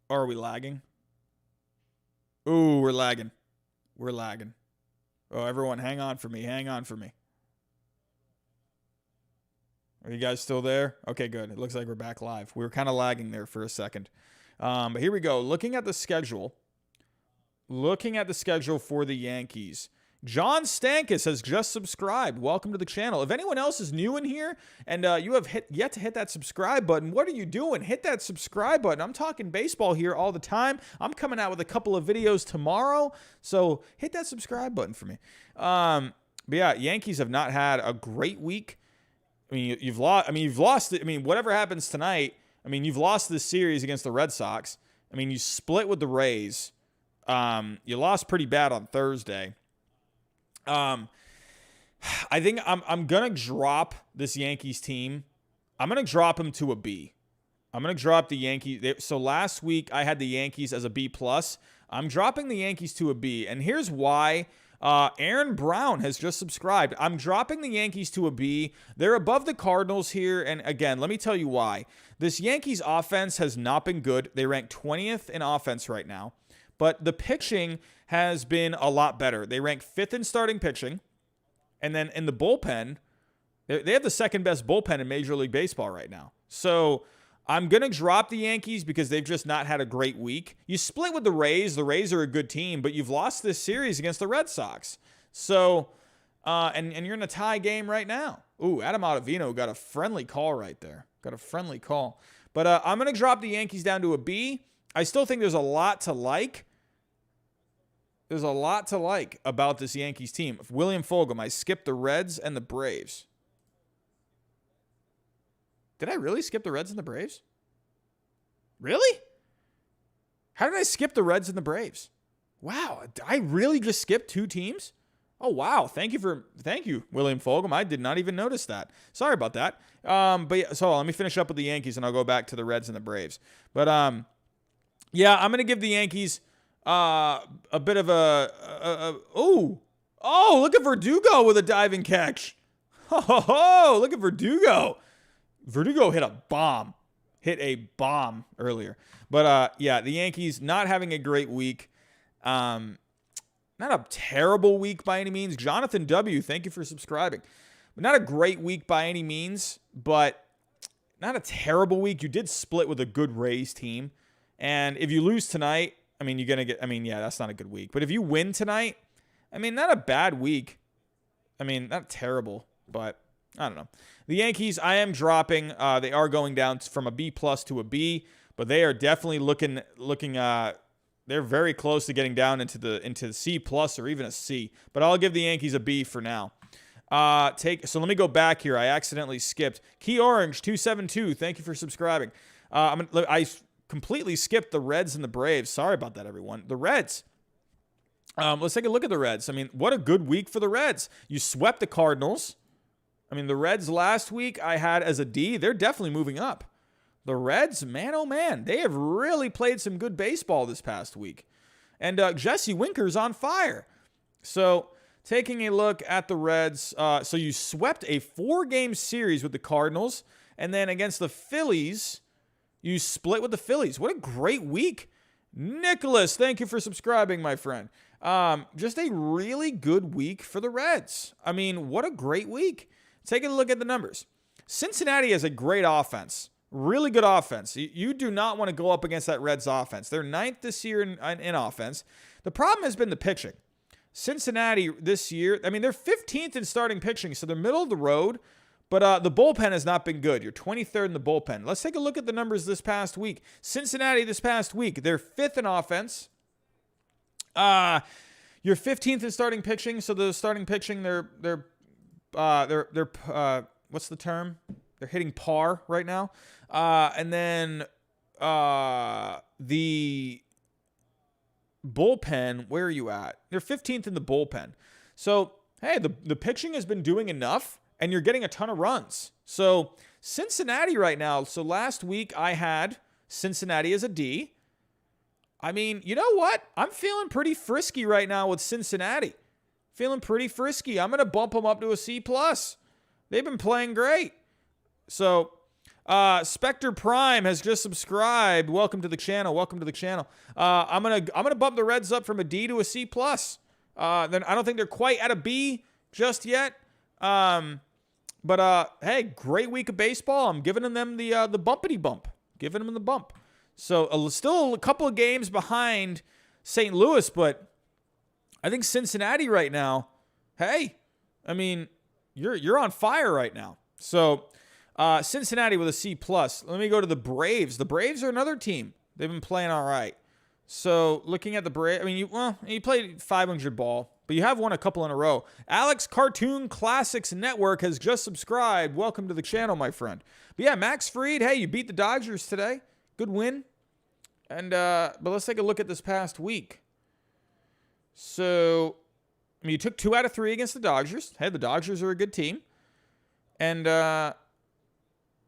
Or are we lagging? Ooh, we're lagging. Oh, everyone, hang on for me. Are you guys still there? Okay, good. It looks like we're back live. We were kind of lagging there for a second. But here we go. Looking at the schedule for the Yankees. John Stankus has just subscribed. Welcome to the channel. If anyone else is new in here and you have yet to hit that subscribe button, what are you doing? Hit that subscribe button. I'm talking baseball here all the time. I'm coming out with a couple of videos tomorrow, so hit that subscribe button for me. But yeah, Yankees have not had a great week. I mean, you've lost it. I mean, whatever happens tonight, I mean, you've lost this series against the Red Sox. I mean, you split with the Rays. You lost pretty bad on Thursday. I think I'm gonna drop this Yankees team. I'm gonna drop them to a B. I'm gonna drop the Yankees. So last week I had the Yankees as a B+. I'm dropping the Yankees to a B, and here's why. Aaron Brown has just subscribed. I'm dropping the Yankees to a B. They're above the Cardinals here, and again, let me tell you why. This Yankees offense has not been good. They rank 20th in offense right now, but the pitching has been a lot better. They rank 5th in starting pitching. And then in the bullpen, they have the second best bullpen in Major League Baseball right now. So I'm going to drop the Yankees because they've just not had a great week. You split with the Rays. The Rays are a good team, but you've lost this series against the Red Sox. So, and you're in a tie game right now. Ooh, Adam Ottavino got a friendly call right there. But I'm going to drop the Yankees down to a B. I still think there's a lot to like. There's a lot to like about this Yankees team. William Fulgham, I skipped the Reds and the Braves. Did I really skip the Reds and the Braves? Really? How did I skip the Reds and the Braves? Wow, I really just skipped 2 teams? Oh, wow. Thank you, William Fulgham. I did not even notice that. Sorry about that. But yeah, so let me finish up with the Yankees, and I'll go back to the Reds and the Braves. But yeah, I'm going to give the Yankees a bit of oh, look at Verdugo with a diving catch. Oh, look at Verdugo. Verdugo hit a bomb earlier. But yeah, the Yankees not having a great week. Not a terrible week by any means. Jonathan W., thank you for subscribing. But not a great week by any means, but not a terrible week. You did split with a good Rays team. And if you lose tonight, I mean, yeah, that's not a good week. But if you win tonight, I mean, not a bad week. I mean, not terrible, but I don't know. The Yankees, I am dropping. They are going down from a B+ to a B, but they are definitely looking they're very close to getting down into the C+ or even a C. But I'll give the Yankees a B for now. So let me go back here. I accidentally skipped. Key Orange 272. Thank you for subscribing. I completely skipped the Reds and the Braves. Sorry about that, everyone. The Reds. Let's take a look at the Reds. I mean, what a good week for the Reds. You swept the Cardinals. I mean, the Reds last week I had as a D. They're definitely moving up. The Reds, man, oh man, they have really played some good baseball this past week. And Jesse Winker's on fire. So taking a look at the Reds, so you swept a 4-game series with the Cardinals, and then against the Phillies, you split with the Phillies. What a great week. Nicholas, thank you for subscribing, my friend. Just a really good week for the Reds. I mean, what a great week. Take a look at the numbers. Cincinnati has a great offense. Really good offense. You do not want to go up against that Reds offense. They're 9th this year in offense. The problem has been the pitching. Cincinnati this year, I mean, they're 15th in starting pitching, so they're middle of the road, but the bullpen has not been good. You're 23rd in the bullpen. Let's take a look at the numbers this past week. Cincinnati this past week, they're 5th in offense. You're 15th in starting pitching, so the starting pitching, they're what's the term? They're hitting par right now. And then the bullpen, where are you at? They're 15th in the bullpen. So, hey, the pitching has been doing enough, and you're getting a ton of runs. So, Cincinnati right now. So, last week I had Cincinnati as a D. I mean, you know what? I'm feeling pretty frisky right now with Cincinnati. Feeling pretty frisky. I'm going to bump them up to a C+. They've been playing great. So, Spectre Prime has just subscribed. Welcome to the channel. I'm gonna bump the Reds up from a D to a C+. Then I don't think they're quite at a B just yet. But hey, great week of baseball. I'm giving them the bumpity bump. Giving them the bump. So still a couple of games behind St. Louis, but I think Cincinnati right now. Hey, I mean, you're on fire right now. So. Cincinnati with a C+. Let me go to the Braves. The Braves are another team. They've been playing all right. So looking at the Braves, I mean, you played 500 ball, but you have won a couple in a row. Alex Cartoon Classics Network has just subscribed. Welcome to the channel, my friend. But yeah, Max Fried, hey, you beat the Dodgers today. Good win. And but let's take a look at this past week. So, I mean, you took 2 out of 3 against the Dodgers. Hey, the Dodgers are a good team. And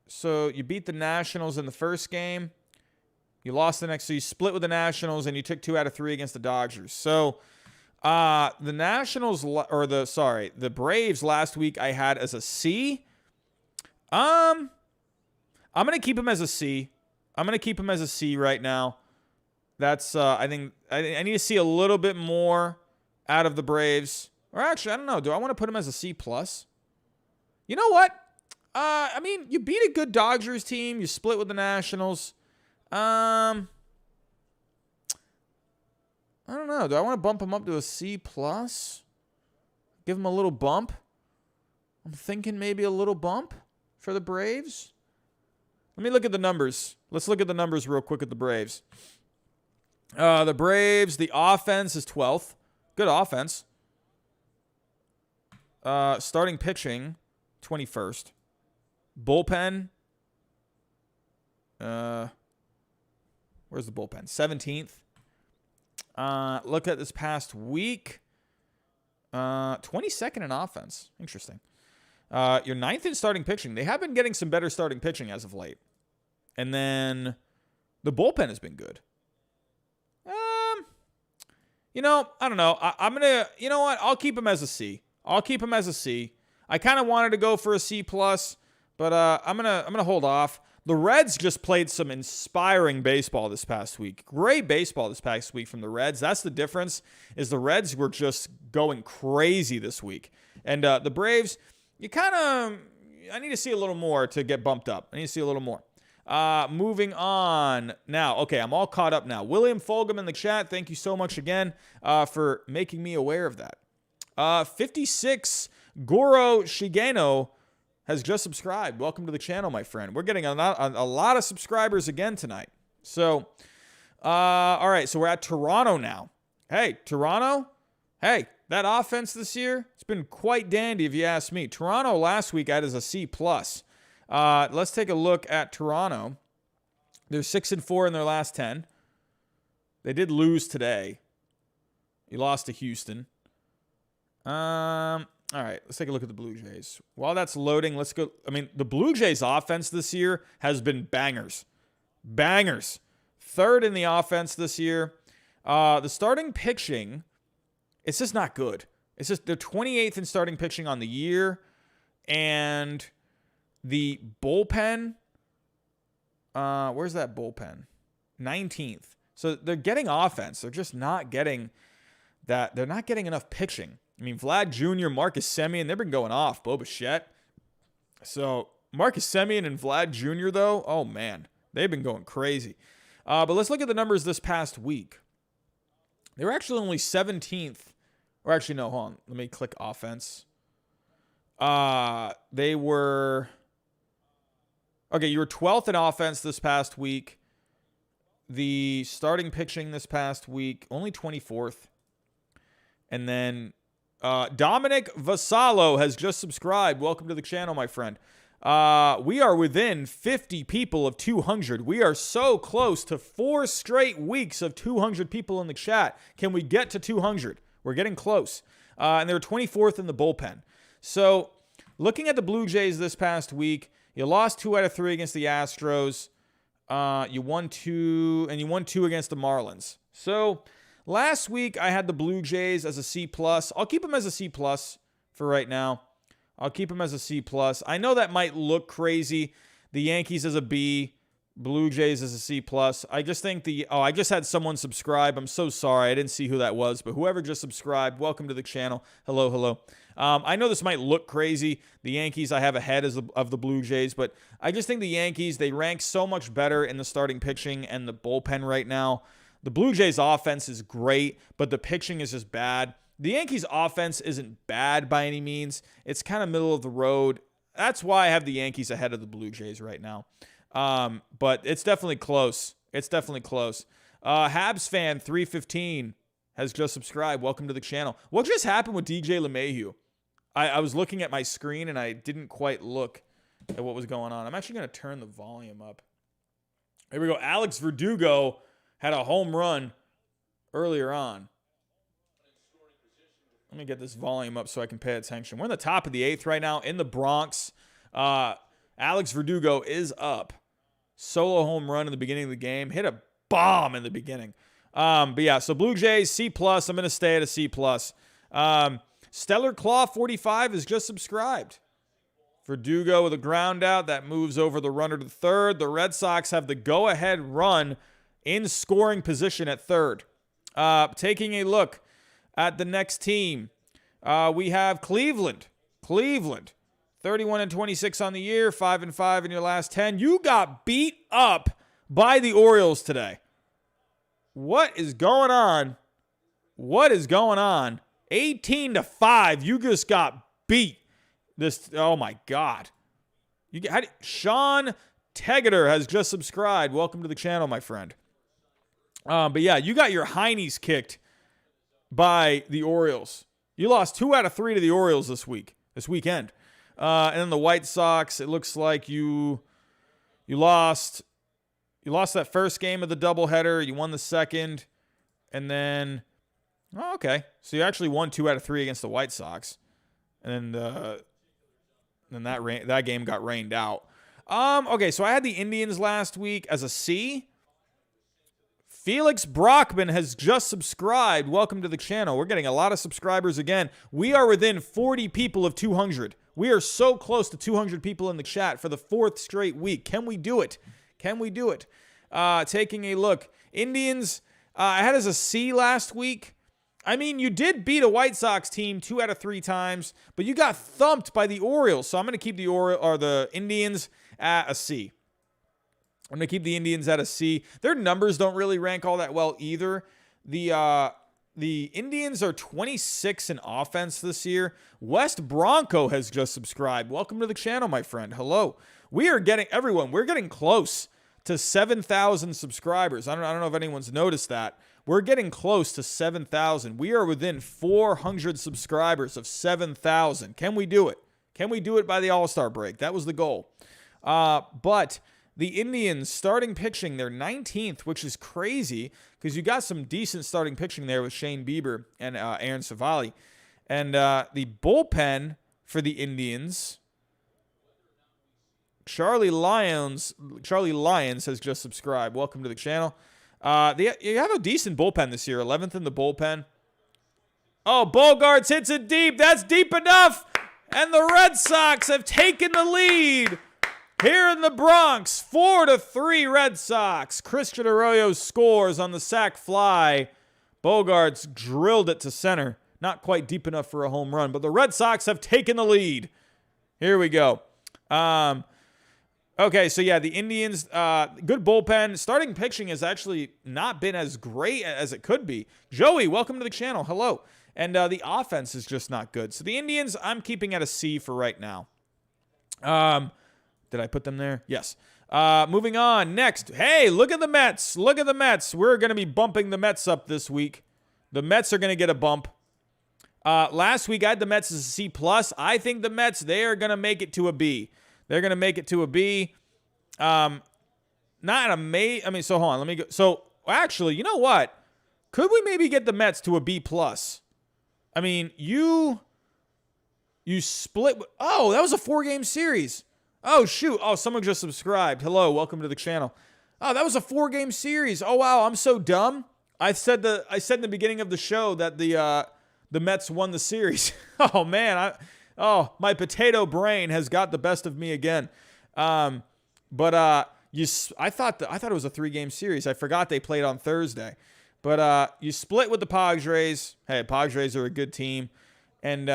so you beat the Nationals in the first game. You lost the next, so you split with the Nationals, and you took 2 out of 3 against the Dodgers. So the the Braves last week I had as a C. I'm gonna keep him as a C. I'm gonna keep him as a C right now. That's I think I need to see a little bit more out of the Braves. Or actually, I don't know. Do I want to put him as a C+? You know what? I mean, you beat a good Dodgers team. You split with the Nationals. I don't know. Do I want to bump him up to a C+? Give him a little bump? I'm thinking maybe a little bump for the Braves. Let me look at the numbers. Let's look at the numbers real quick at the Braves. The Braves, the offense is 12th. Good offense. Starting pitching, 21st. Bullpen. Where's the bullpen? 17th. Look at this past week. 22nd in offense. Interesting. You're 9th in starting pitching. They have been getting some better starting pitching as of late. And then the bullpen has been good. I don't know. I'm going to, you know what? I'll keep him as a C. I kind of wanted to go for a C+, but I'm gonna hold off. The Reds just played some inspiring baseball this past week. Great baseball this past week from the Reds. That's the difference, is the Reds were just going crazy this week. And the Braves, I need to see a little more to get bumped up. I need to see a little more. Moving on. Now, okay, I'm all caught up now. William Fulgham in the chat, thank you so much again for making me aware of that. 56, Goro Shigeno has just subscribed. Welcome to the channel, my friend. We're getting a lot of subscribers again tonight. So, all right, so we're at Toronto now. Hey, Toronto. Hey, that offense this year, it's been quite dandy if you ask me. Toronto last week I had as a C+. Let's take a look at Toronto. They're 6-4 in their last 10. They did lose today. You lost to Houston. All right, let's take a look at the Blue Jays. While that's loading, let's go. I mean, the Blue Jays offense this year has been bangers. Bangers. 3rd in the offense this year. The starting pitching, it's just not good. It's just they're 28th in starting pitching on the year. And the bullpen, where's that bullpen? 19th. So they're getting offense. They're just not getting that. They're not getting enough pitching. I mean, Vlad Jr., Marcus Semien, they've been going off. Bo Bichette. So Marcus Semien and Vlad Jr., though, oh, man, they've been going crazy. But let's look at the numbers this past week. They were actually only 17th. Or actually, no, hold on. Let me click offense. They were... Okay, you were 12th in offense this past week. The starting pitching this past week, only 24th. And then Dominic Vasallo has just subscribed. Welcome to the channel, my friend. We are within 50 people of 200. We are so close to 4 straight weeks of 200 people in the chat. Can we get to 200? We're getting close. And they're 24th in the bullpen. So looking at the Blue Jays this past week, you lost 2 out of 3 against the Astros. You won 2, and you won 2 against the Marlins. So last week, I had the Blue Jays as a C+. I'll keep them as a C+ for right now. I'll keep them as a C+. I know that might look crazy. The Yankees as a B. Blue Jays as a C+. I just think I just had someone subscribe. I'm so sorry. I didn't see who that was. But whoever just subscribed, welcome to the channel. Hello, hello. I know this might look crazy. The Yankees I have ahead of the Blue Jays. But I just think the Yankees, they rank so much better in the starting pitching and the bullpen right now. The Blue Jays offense is great, but the pitching is just bad. The Yankees offense isn't bad by any means. It's kind of middle of the road. That's why I have the Yankees ahead of the Blue Jays right now. But it's definitely close. It's definitely close. Habs fan 315 has just subscribed. Welcome to the channel. What just happened with DJ LeMahieu? I was looking at my screen and I didn't quite look at what was going on. I'm actually going to turn the volume up. Here we go. Alex Verdugo had a home run earlier on. Let me get this volume up so I can pay attention. We're in the top of the 8th right now in the Bronx. Alex Verdugo is up. Solo home run in the beginning of the game. Hit a bomb in the beginning. But yeah, so Blue Jays, C+. I'm going to stay at a C+. Stellar Claw 45 has just subscribed. Verdugo with a ground out. That moves over the runner to third. The Red Sox have the go-ahead run in scoring position at third. Taking a look at the next team, we have Cleveland. 31-26 on the year, 5-5 in your last 10. You got beat up by the Orioles today. What is going on? 18-5. You just got beat. Oh my God. Sean Tegeter has just subscribed. Welcome to the channel, my friend. But yeah, you got your heinies kicked by the Orioles. You lost 2 out of 3 to the Orioles this weekend. And then the White Sox, it looks like you lost that first game of the doubleheader. You won the second. And then, okay. So you actually won 2 out of 3 against the White Sox. And then that game got rained out. Okay, so I had the Indians last week as a C. Felix Brockman has just subscribed. Welcome to the channel. We're getting a lot of subscribers again. We are within 40 people of 200. We are so close to 200 people in the chat for the 4th straight week. Can we do it? Can we do it? Taking a look. Indians, I had as a C last week. I mean, you did beat a White Sox team 2 out of 3 times, but you got thumped by the Orioles. So I'm going to keep the Indians at a C. I'm going to keep the Indians at a C. Their numbers don't really rank all that well either. The Indians are 26 in offense this year. West Bronco has just subscribed. Welcome to the channel, my friend. Hello. We're getting close to 7,000 subscribers. I don't know if anyone's noticed that. We're getting close to 7,000. We are within 400 subscribers of 7,000. Can we do it? Can we do it by the All-Star break? That was the goal. But the Indians starting pitching, they're 19th, which is crazy because you got some decent starting pitching there with Shane Bieber and Aaron Savali. And the bullpen for the Indians, Charlie Lyons has just subscribed. Welcome to the channel. You have a decent bullpen this year, 11th in the bullpen. Oh, Bogarts hits it deep. That's deep enough. And the Red Sox have taken the lead. Here in the Bronx, 4-3 Red Sox. Christian Arroyo scores on the sac fly. Bogarts drilled it to center. Not quite deep enough for a home run, but the Red Sox have taken the lead. Here we go. Okay, so yeah, the Indians, good bullpen. Starting pitching has actually not been as great as it could be. Joey, welcome to the channel. Hello. And the offense is just not good. So the Indians, I'm keeping at a C for right now. Did I put them there? Yes. Moving on. Next. Hey, look at the Mets. Look at the Mets. We're going to be bumping the Mets up this week. The Mets are going to get a bump. Last week, I had the Mets as a C+. I think the Mets, they are going to make it to a B. They're going to make it to a B. Not a I mean, so hold on. Let me go. So, actually, you know what? Could we maybe get the Mets to a B+? I mean, you split. Oh, that was a 4-game series. Oh, shoot. Oh, someone just subscribed. Hello, welcome to the channel. Oh, that was a 4-game series. Oh, wow, I'm so dumb. I said in the beginning of the show that the Mets won the series. Oh, man. My potato brain has got the best of me again. I thought it was a 3-game series. I forgot they played on Thursday. But you split with the Padres. Hey, Padres are a good team. And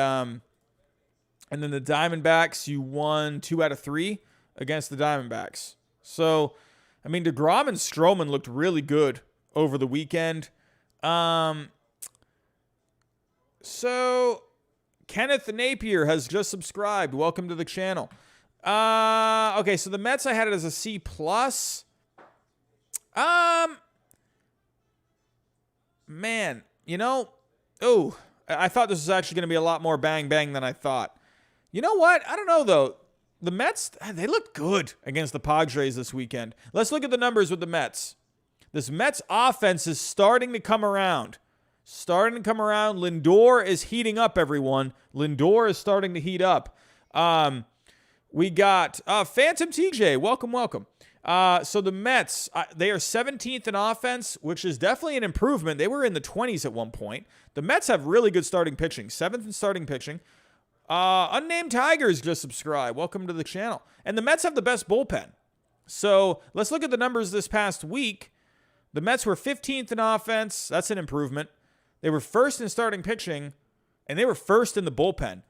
then the Diamondbacks, you won 2 out of 3 against the Diamondbacks. So, I mean, DeGrom and Stroman looked really good over the weekend. So, Kenneth Napier has just subscribed. Welcome to the channel. Okay, so the Mets, I had it as a C+. Man, I thought this was actually going to be a lot more bang-bang than I thought. You know what? I don't know, though. The Mets, they looked good against the Padres this weekend. Let's look at the numbers with the Mets. This Mets offense is starting to come around. Lindor is heating up, everyone. Lindor is starting to heat up. We got Phantom TJ. Welcome. So the Mets, they are 17th in offense, which is definitely an improvement. They were in the 20s at one point. The Mets have really good starting pitching. 7th in starting pitching. Unnamed Tigers just subscribed. Welcome to the channel. And the Mets have the best bullpen. So let's look at the numbers this past week. The Mets were 15th in offense. That's an improvement. They were 1st in starting pitching, and they were 1st in the bullpen.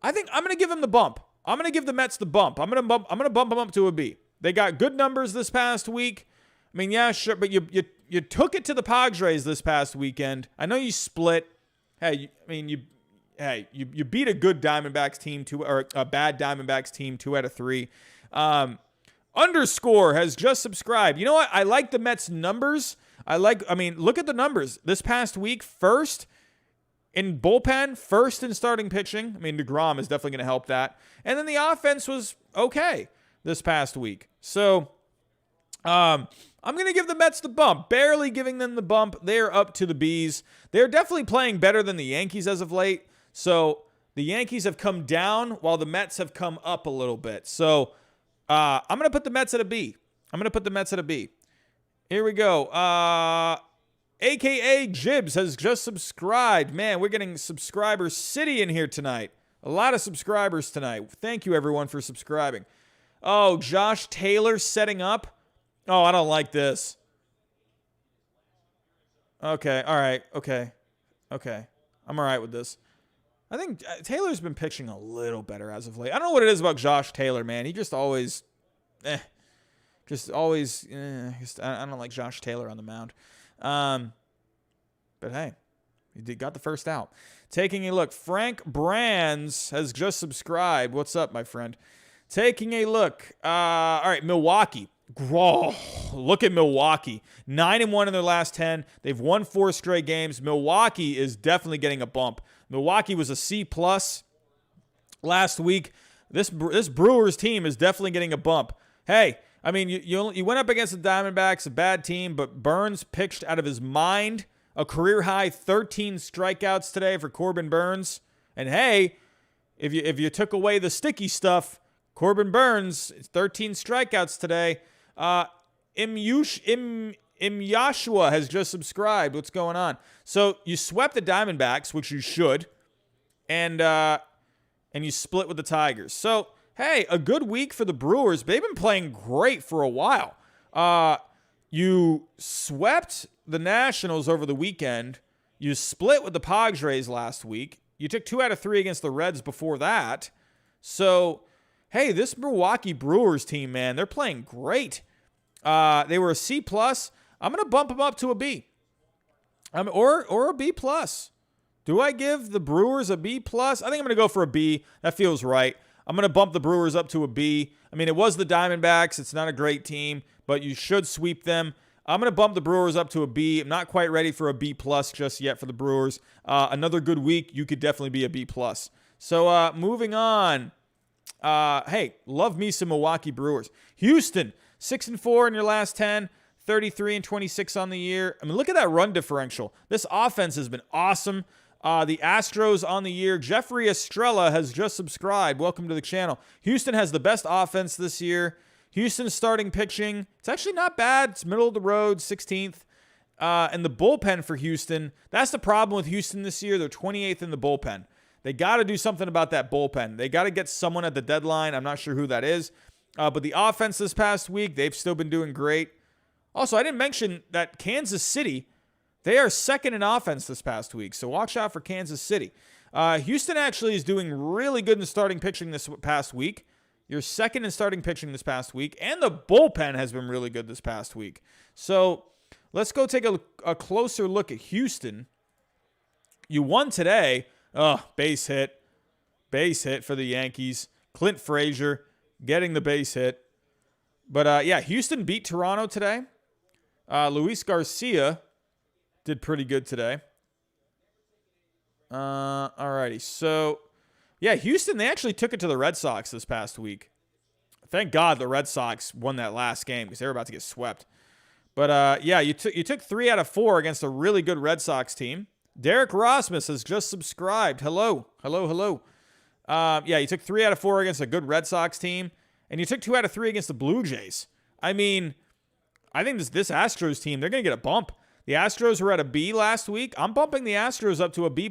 I think I'm going to give them the bump. I'm going to give the Mets the bump. I'm going to bump them up to a B. They got good numbers this past week. I mean, yeah, sure, but you took it to the Padres this past weekend. I know you split. Hey, you beat a good Diamondbacks team or a bad Diamondbacks team 2 out of 3. Underscore has just subscribed. You know what? I like the Mets numbers. I mean, look at the numbers. This past week, first in bullpen, first in starting pitching. I mean, DeGrom is definitely going to help that. And then the offense was okay this past week. So, I'm going to give the Mets the bump. Barely giving them the bump. They're up to the Bs. They're definitely playing better than the Yankees as of late. So, the Yankees have come down while the Mets have come up a little bit. So, I'm going to put the Mets at a B. Here we go. AKA Jibs has just subscribed. Man, we're getting subscriber city in here tonight. A lot of subscribers tonight. Thank you, everyone, for subscribing. Oh, Josh Taylor setting up. Oh, I don't like this. Okay, all right, okay. I'm all right with this. I think Taylor's been pitching a little better as of late. I don't know what it is about Josh Taylor, man. He just always, I don't like Josh Taylor on the mound. But hey, he got the first out. Taking a look, Frank Brands has just subscribed. What's up, my friend? Taking a look. All right, Milwaukee. Oh, look at Milwaukee. 9-1 in their last 10. They've won 4 straight games. Milwaukee is definitely getting a bump. Milwaukee was a C+ last week. This Brewers team is definitely getting a bump. Hey, I mean, you went up against the Diamondbacks, a bad team, but Burns pitched out of his mind. A career-high 13 strikeouts today for Corbin Burns. And hey, if you took away the sticky stuff, Corbin Burns, 13 strikeouts today. Yashua has just subscribed. What's going on? So you swept the Diamondbacks, which you should, and you split with the Tigers. So hey, a good week for the Brewers. They've been playing great for a while. You swept the Nationals over the weekend. You split with the Padres last week. You took 2 out of 3 against the Reds before that. So hey, this Milwaukee Brewers team, man, they're playing great. They were a C+. I'm going to bump them up to a B. Or a B+. Do I give the Brewers a B+? I think I'm going to go for a B. That feels right. I'm going to bump the Brewers up to a B. I mean, it was the Diamondbacks. It's not a great team, but you should sweep them. I'm going to bump the Brewers up to a B. I'm not quite ready for a B+ just yet for the Brewers. Another good week, you could definitely be a B+. So moving on. Hey, love me some Milwaukee Brewers. Houston, 6-4 in your last 10, 33-26 on the year. I mean, look at that run differential. This offense has been awesome. The Astros on the year. Jeffrey Estrella has just subscribed. Welcome to the channel. Houston has the best offense this year. Houston's starting pitching, it's actually not bad. It's middle of the road, 16th. And the bullpen for Houston, that's the problem with Houston this year. They're 28th in the bullpen. They got to do something about that bullpen. They got to get someone at the deadline. I'm not sure who that is. But the offense this past week, they've still been doing great. Also, I didn't mention that Kansas City, they are second in offense this past week. So watch out for Kansas City. Houston actually is doing really good in starting pitching this past week. You're second in starting pitching this past week. And the bullpen has been really good this past week. So let's go take a closer look at Houston. You won today. Oh, base hit. Base hit for the Yankees. Clint Frazier getting the base hit. But, yeah, Houston beat Toronto today. Luis Garcia did pretty good today. Alrighty. So, yeah, Houston, they actually took it to the Red Sox this past week. Thank God the Red Sox won that last game because they were about to get swept. But, yeah, you took 3 out of 4 against a really good Red Sox team. Derek Rosmus has just subscribed. Hello. Yeah, you took 3 out of 4 against a good Red Sox team, and you took 2 out of 3 against the Blue Jays. I mean, I think this Astros team, they're going to get a bump. The Astros were at a B last week. I'm bumping the Astros up to a B+.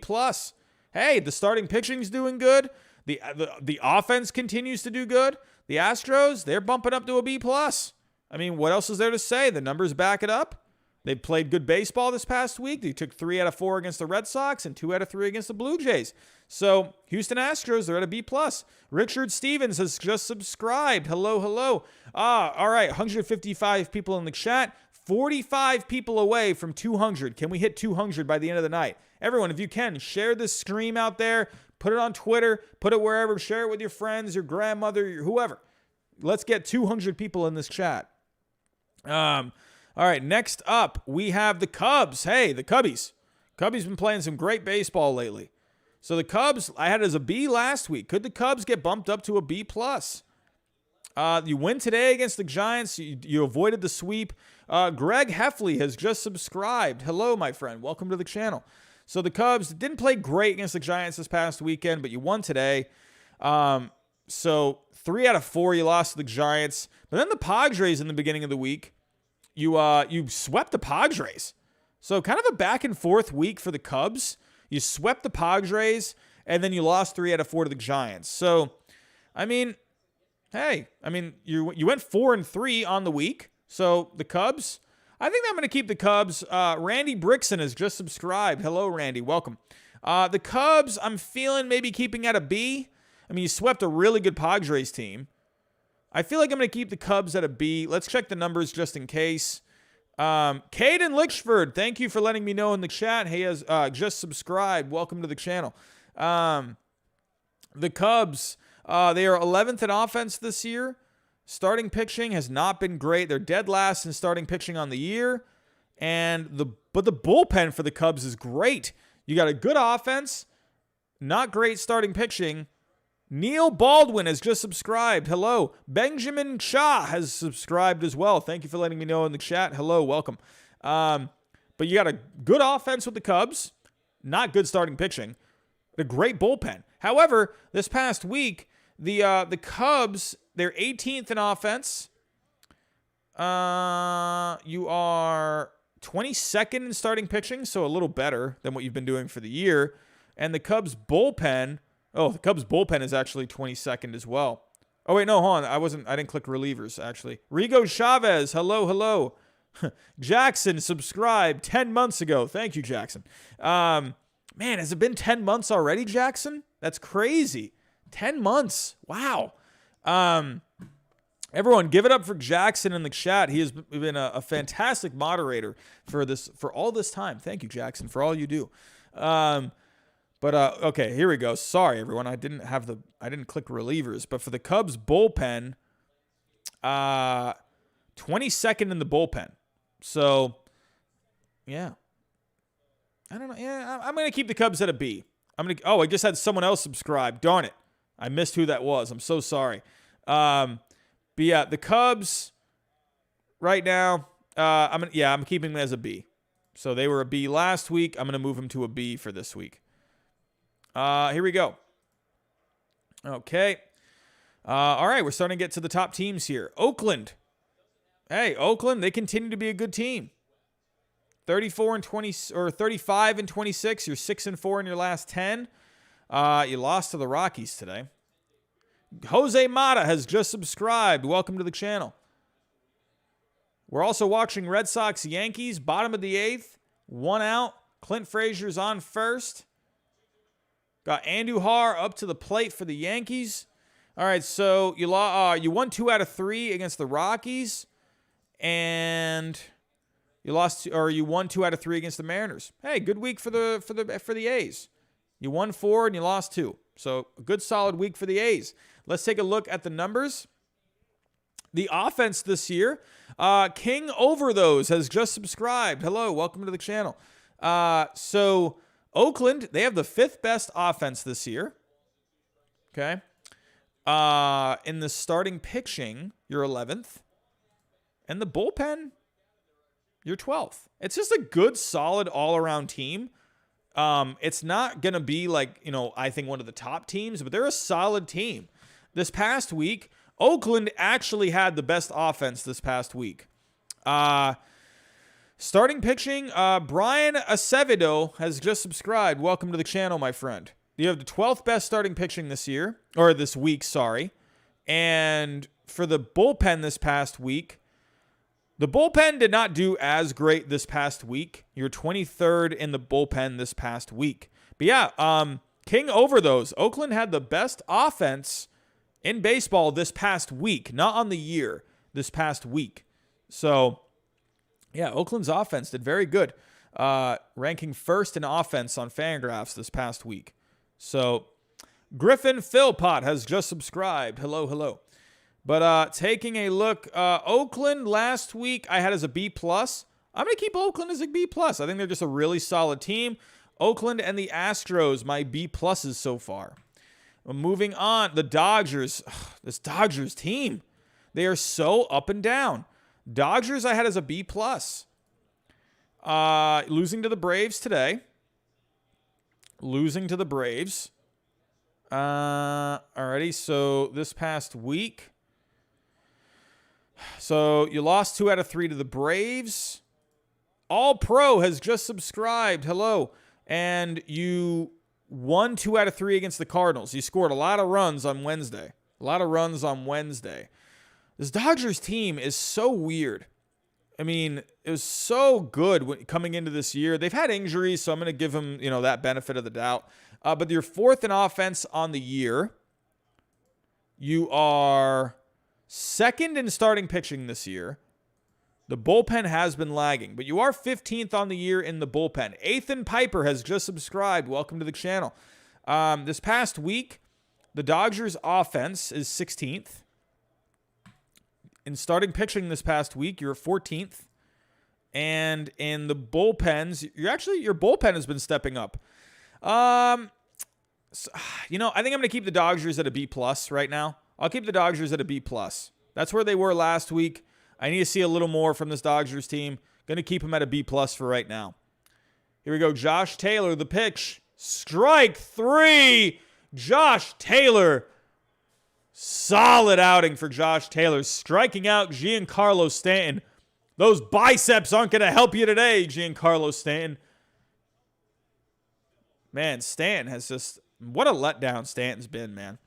Hey, the starting pitching's doing good. The offense continues to do good. The Astros, they're bumping up to a B+. I mean, what else is there to say? The numbers back it up. They played good baseball this past week. They took 3 out of 4 against the Red Sox and 2 out of 3 against the Blue Jays. So, Houston Astros, they're at a B+. Richard Stevens has just subscribed. Hello. All right, 155 people in the chat. 45 people away from 200. Can we hit 200 by the end of the night? Everyone, if you can, share this stream out there. Put it on Twitter. Put it wherever. Share it with your friends, your grandmother, whoever. Let's get 200 people in this chat. All right, next up, we have the Cubs. Hey, the Cubbies. Cubbies been playing some great baseball lately. So the Cubs, I had as a B last week. Could the Cubs get bumped up to a B+? You win today against the Giants. You avoided the sweep. Greg Heffley has just subscribed. Hello, my friend. Welcome to the channel. So the Cubs didn't play great against the Giants this past weekend, but you won today. So 3 out of 4 you lost to the Giants. But then the Padres in the beginning of the week, you swept the Padres. So kind of a back and forth week for the Cubs. You swept the Padres, and then you lost 3 out of 4 to the Giants. So, I mean, hey, you went 4-3 on the week. So the Cubs, I think I'm going to keep the Cubs. Randy Brickson has just subscribed. Hello, Randy. Welcome. The Cubs, I'm feeling maybe keeping at a B. I mean, you swept a really good Padres team. I feel like I'm going to keep the Cubs at a B. Let's check the numbers just in case. Caden Lichford, thank you for letting me know in the chat. He has just subscribed. Welcome to the channel. The Cubs, they are 11th in offense this year. Starting pitching has not been great. They're dead last in starting pitching on the year. But the bullpen for the Cubs is great. You got a good offense, not great starting pitching. Neil Baldwin has just subscribed. Hello. Benjamin Shah has subscribed as well. Thank you for letting me know in the chat. Hello, welcome. But you got a good offense with the Cubs, not good starting pitching, a great bullpen. However, this past week, the Cubs, they're 18th in offense. You are 22nd in starting pitching, so a little better than what you've been doing for the year. And the Cubs bullpen, the Cubs bullpen is actually 22nd as well. Oh wait, no, hold on. I didn't click relievers actually. Rigo Chavez, hello. Jackson subscribed 10 months ago. Thank you, Jackson. Man, has it been 10 months already, Jackson? That's crazy. 10 months. Wow. Everyone, give it up for Jackson in the chat. He has been a fantastic moderator for all this time. Thank you, Jackson, for all you do. Okay, here we go. Sorry, everyone. I didn't click relievers. But for the Cubs bullpen, 22nd in the bullpen. So, yeah. I don't know. Yeah, I'm going to keep the Cubs at a B. I just had someone else subscribe. Darn it. I missed who that was. I'm so sorry. But yeah, the Cubs right now, I'm keeping them as a B. So they were a B last week. I'm going to move them to a B for this week. Here we go. Okay. All right, we're starting to get to the top teams here. Oakland. Hey, Oakland, they continue to be a good team. 35 and 26. You're 6-4 in your last 10. You lost to the Rockies today. Jose Mata has just subscribed. Welcome to the channel. We're also watching Red Sox-Yankees, bottom of the 8th. 1 out. Clint Frazier's on first. Got Andujar up to the plate for the Yankees. All right, so you won 2 out of 3 against the Rockies, and you won 2 out of 3 against the Mariners. Hey, good week for the A's. You won 4 and you lost 2. So a good solid week for the A's. Let's take a look at the numbers. The offense this year, King Over Those has just subscribed. Hello, welcome to the channel. So Oakland, they have the 5th best offense this year. Okay. In the starting pitching, you're 11th. And the bullpen, you're 12th. It's just a good, solid, all-around team. It's not going to be like, I think one of the top teams, but they're a solid team. This past week, Oakland actually had the best offense this past week. Starting pitching, Brian Acevedo has just subscribed. Welcome to the channel, my friend. You have the 12th best starting pitching this week, sorry. And for the bullpen this past week, the bullpen did not do as great this past week. You're 23rd in the bullpen this past week. But yeah, King Over Those. Oakland had the best offense in baseball this past week, not on the year, this past week. So, yeah, Oakland's offense did very good, ranking 1st in offense on Fangraphs this past week. So, Griffin Philpott has just subscribed. Hello. But taking a look, Oakland last week I had as a B+. I'm going to keep Oakland as a B+. I think they're just a really solid team. Oakland and the Astros, my B+s so far. Moving on, the Dodgers. This Dodgers team, they are so up and down. Dodgers I had as a B+. Losing to the Braves today. Losing to the Braves. Alrighty, so this past week. So you lost 2 out of 3 to the Braves. All Pro has just subscribed. Hello. And you won 2 out of 3 against the Cardinals. You scored a lot of runs on Wednesday. This Dodgers team is so weird. I mean, it was so good coming into this year. They've had injuries, so I'm going to give them, that benefit of the doubt. But you're 4th in offense on the year. You are 2nd in starting pitching this year. The bullpen has been lagging, but you are 15th on the year in the bullpen. Ethan Piper has just subscribed. Welcome to the channel. This past week, the Dodgers offense is 16th. In starting pitching this past week, you're 14th. And in the bullpens, your bullpen has been stepping up. I think I'm going to keep the Dodgers at a B+ right now. I'll keep the Dodgers at a B+. That's where they were last week. I need to see a little more from this Dodgers team. Going to keep him at a B+ for right now. Here we go. Josh Taylor, the pitch. Strike 3. Josh Taylor. Solid outing for Josh Taylor. Striking out Giancarlo Stanton. Those biceps aren't going to help you today, Giancarlo Stanton. Man, Stanton has just... What a letdown Stanton's been, man.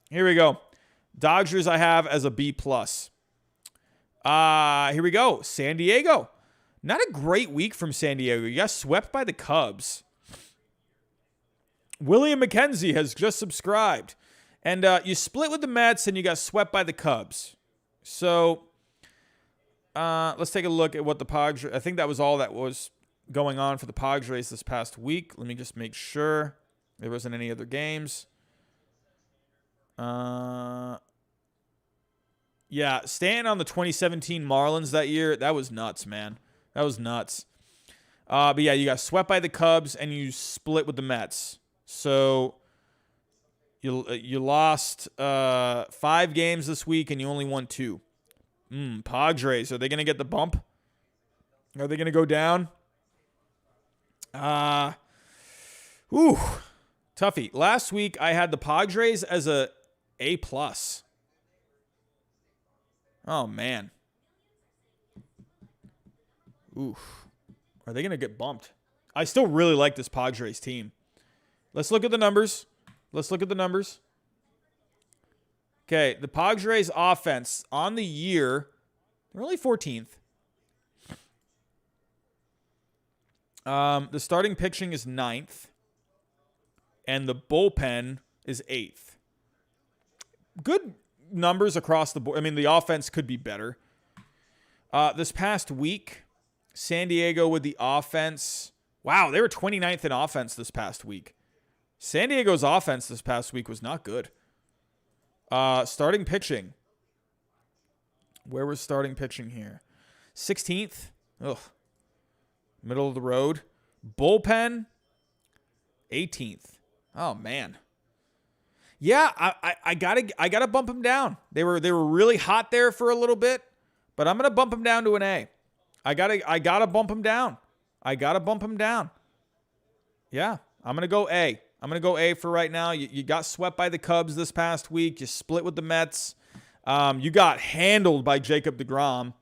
Here we go. Dodgers I have as a B+. Here we go. San Diego. Not a great week from San Diego. You got swept by the Cubs. William McKenzie has just subscribed. And you split with the Mets and you got swept by the Cubs. So let's take a look at what the Padres... I think that was all that was going on for the Padres this past week. Let me just make sure there wasn't any other games. Yeah, staying on the 2017 Marlins that year, that was nuts, man. That was nuts. But yeah, you got swept by the Cubs and you split with the Mets. So you lost 5 games this week and you only won 2. Padres, are they going to get the bump? Are they going to go down? Toughie. Last week I had the Padres as a A+. Oh, man. Oof. Are they going to get bumped? I still really like this Padres team. Let's look at the numbers. Okay, the Padres offense on the year, they're only 14th. The starting pitching is 9th. And the bullpen is 8th. Good numbers across the board. I mean, the offense could be better. This past week, San Diego with the offense. Wow, they were 29th in offense this past week. San Diego's offense this past week was not good. Starting pitching. Where was starting pitching here? 16th. Ugh. Middle of the road. Bullpen. 18th. Oh, man. Yeah, I gotta bump them down. They were really hot there for a little bit, but I'm gonna bump them down to an A. I gotta bump them down. Yeah, I'm gonna go A. I'm gonna go A for right now. You got swept by the Cubs this past week. You split with the Mets. You got handled by Jacob deGrom.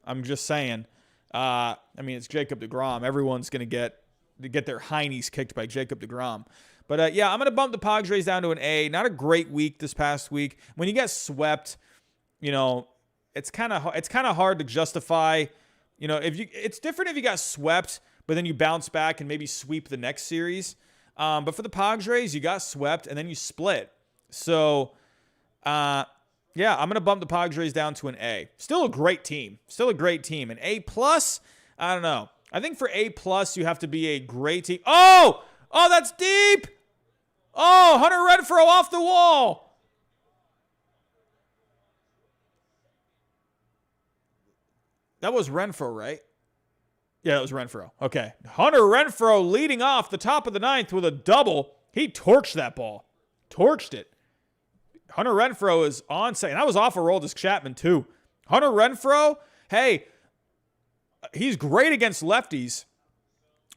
I'm just saying. I mean, it's Jacob deGrom. Everyone's gonna get their heinies kicked by Jacob deGrom. But, yeah, I'm going to bump the Padres down to an A. Not a great week this past week. When you get swept, it's kind of hard to justify. It's different if you got swept, but then you bounce back and maybe sweep the next series. But for the Padres, you got swept and then you split. So, yeah, I'm going to bump the Padres down to an A. Still a great team. An A+, I don't know. I think for A+, you have to be a great team. Oh, that's deep. Oh, Hunter Renfroe off the wall. That was Renfroe, right? Yeah, it was Renfroe. Okay. Hunter Renfroe leading off the top of the ninth with a double. He torched that ball. Torched it. Hunter Renfroe is on second. That was off a Aroldis Chapman, too. Hunter Renfroe, hey, he's great against lefties.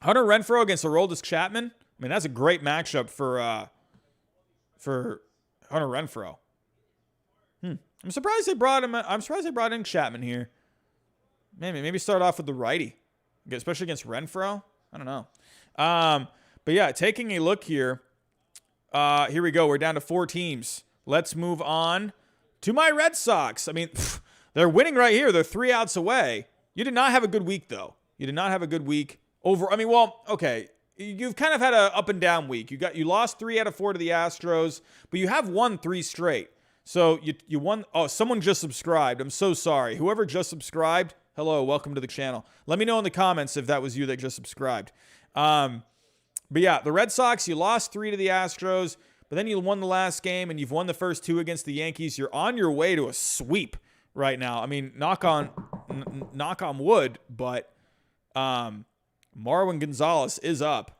Hunter Renfroe against Aroldis Chapman. I mean, that's a great matchup for Hunter Renfroe. I'm surprised they brought him. I'm surprised they brought in Chapman here. Maybe start off with the righty, especially against Renfroe. I don't know. But yeah, taking a look here. Here we go. We're down to 4 teams. Let's move on to my Red Sox. I mean, they're winning right here. They're 3 outs away. You did not have a good week, though. You did not have a good week over. I mean, well, okay. You've kind of had an up and down week. You lost 3 out of 4 to the Astros, but you have won 3 straight. So you won. Oh, someone just subscribed. I'm so sorry. Whoever just subscribed, hello, welcome to the channel. Let me know in the comments if that was you that just subscribed. But yeah, the Red Sox, you lost 3 to the Astros, but then you won the last game and you've won the first 2 against the Yankees. You're on your way to a sweep right now. I mean, knock on wood, but Marwin Gonzalez is up.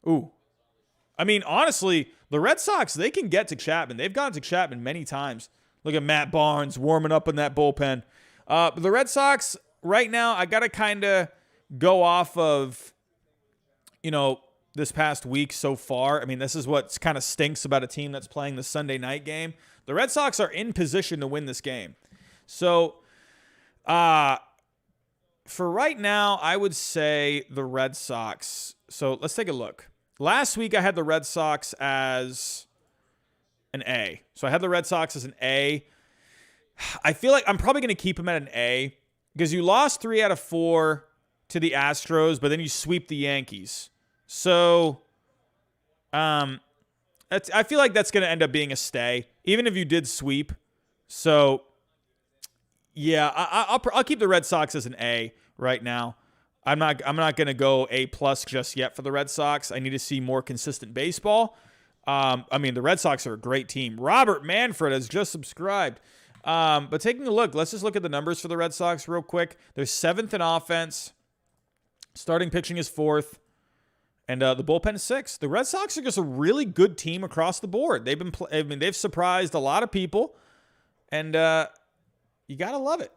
Ooh. I mean, honestly, the Red Sox, they can get to Chapman. They've gotten to Chapman many times. Look at Matt Barnes warming up in that bullpen. But the Red Sox, right now, I got to kind of go off of, this past week so far. I mean, this is what kind of stinks about a team that's playing the Sunday night game. The Red Sox are in position to win this game. So, for right now, I would say the Red Sox. So, let's take a look. Last week, I had the Red Sox as an A. So, I had the Red Sox as an A. I feel like I'm probably going to keep them at an A because you lost 3 out of 4 to the Astros, but then you sweep the Yankees. So, I feel like that's going to end up being a stay, even if you did sweep. So, yeah, I'll keep the Red Sox as an A right now. I'm not going to go A+ just yet for the Red Sox. I need to see more consistent baseball. I mean, the Red Sox are a great team. Robert Manfred has just subscribed. But taking a look, let's just look at the numbers for the Red Sox real quick. They're 7th in offense. Starting pitching is 4th. And the bullpen is 6th. The Red Sox are just a really good team across the board. They've surprised a lot of people. And you got to love it.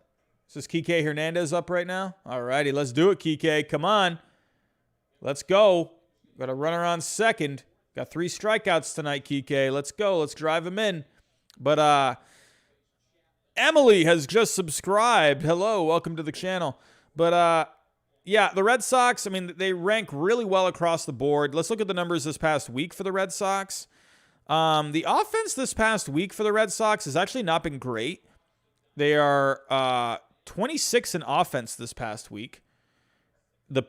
Is Kike Hernandez up right now? All righty, let's do it, Kike. Come on. Let's go. Got a runner on second. Got 3 strikeouts tonight, Kike. Let's go. Let's drive him in. But Emily has just subscribed. Hello, welcome to the channel. But yeah, the Red Sox, I mean, they rank really well across the board. Let's look at the numbers this past week for the Red Sox. The offense this past week for the Red Sox has actually not been great. They are 26 in offense this past week. The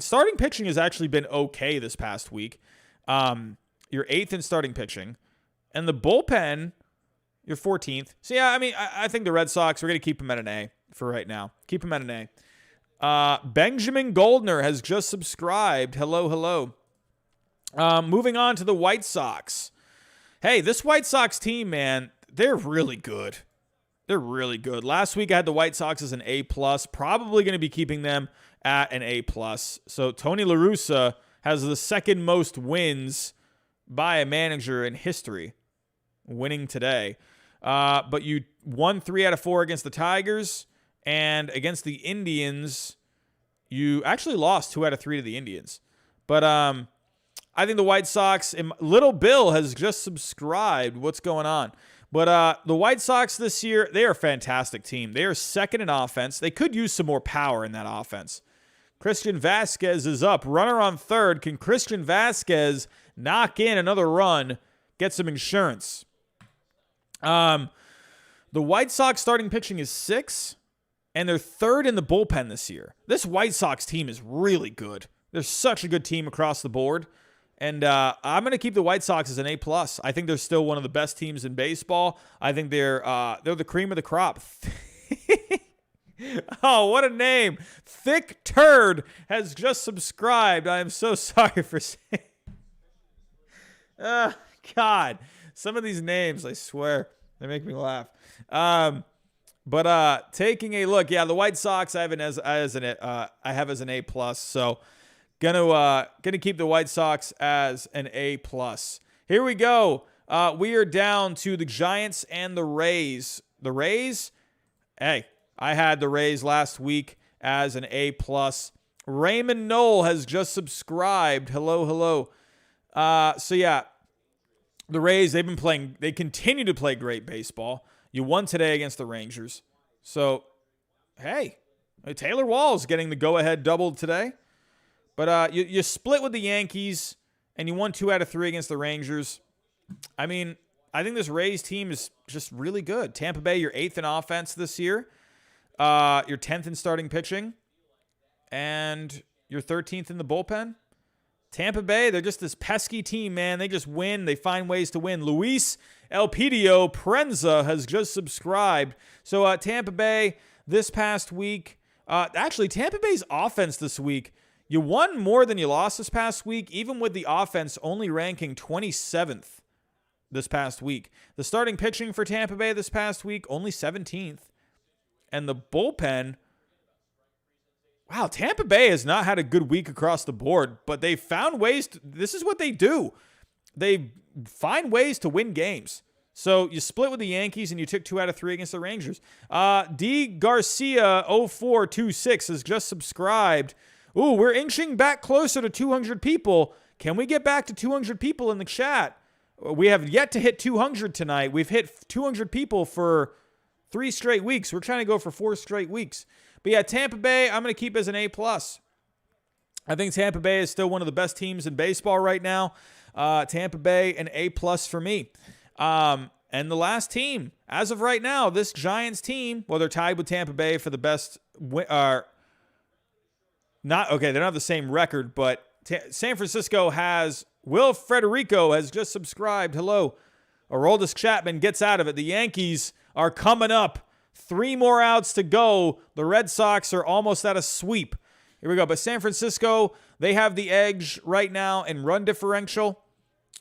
starting pitching has actually been okay this past week. You're 8th in starting pitching. And the bullpen, you're 14th. So, yeah, I mean, I think the Red Sox, we're going to keep them at an A for right now. Keep them at an A. Benjamin Goldner has just subscribed. Hello. Moving on to the White Sox. Hey, this White Sox team, man, they're really good. They're really good. Last week, I had the White Sox as an A+. Probably going to be keeping them at an A+. So, Tony La Russa has the second most wins by a manager in history, winning today. But you won 3 out of 4 against the Tigers. And against the Indians, you actually lost 2 out of 3 to the Indians. But I think the White Sox, Little Bill has just subscribed. What's going on? But the White Sox this year, they are a fantastic team. They are 2nd in offense. They could use some more power in that offense. Christian Vasquez is up. Runner on 3rd. Can Christian Vasquez knock in another run, get some insurance? The White Sox starting pitching is 6, and they're 3rd in the bullpen this year. This White Sox team is really good. They're such a good team across the board. And I'm going to keep the White Sox as an A+. I think they're still one of the best teams in baseball. I think they're the cream of the crop. Oh, what a name. Thick Turd has just subscribed. I am so sorry for saying. God. Some of these names, I swear, they make me laugh. But taking a look, yeah, the White Sox I have as an A plus. So gonna keep the White Sox as an A plus. Here we go. We are down to the Giants and the Rays. The Rays, hey, I had the Rays last week as an A plus. Raymond Knoll has just subscribed. Hello. So yeah, the Rays, they continue to play great baseball. You won today against the Rangers. So, hey, Taylor Wall's getting the go-ahead double today. But you split with the Yankees, and you won 2 out of 3 against the Rangers. I mean, I think this Rays team is just really good. Tampa Bay, you're 8th in offense this year. You're 10th in starting pitching. And you're 13th in the bullpen. Tampa Bay, they're just this pesky team, man. They just win. They find ways to win. Luis Elpidio Prenza has just subscribed. So Tampa Bay this past week, actually Tampa Bay's offense this week, you won more than you lost this past week, even with the offense only ranking 27th this past week. The starting pitching for Tampa Bay this past week, only 17th. And the bullpen, wow, Tampa Bay has not had a good week across the board, but they found ways this is what they do. They find ways to win games. So you split with the Yankees and you took 2 out of 3 against the Rangers. D. Garcia 0426 has just subscribed. Ooh, we're inching back closer to 200 people. Can we get back to 200 people in the chat? We have yet to hit 200 tonight. We've hit 200 people for 3 straight weeks. We're trying to go for 4 straight weeks. But yeah, Tampa Bay, I'm going to keep as an A+. I think Tampa Bay is still one of the best teams in baseball right now. Tampa Bay, an A+ for me. And the last team, as of right now, this Giants team, well, they're tied with Tampa Bay for the best. They're not the same record, but San Francisco has Will Frederico has just subscribed. Hello. Aroldis Chapman gets out of it. The Yankees are coming up. 3 more outs to go. The Red Sox are almost at a sweep. Here we go. But San Francisco, they have the edge right now in run differential.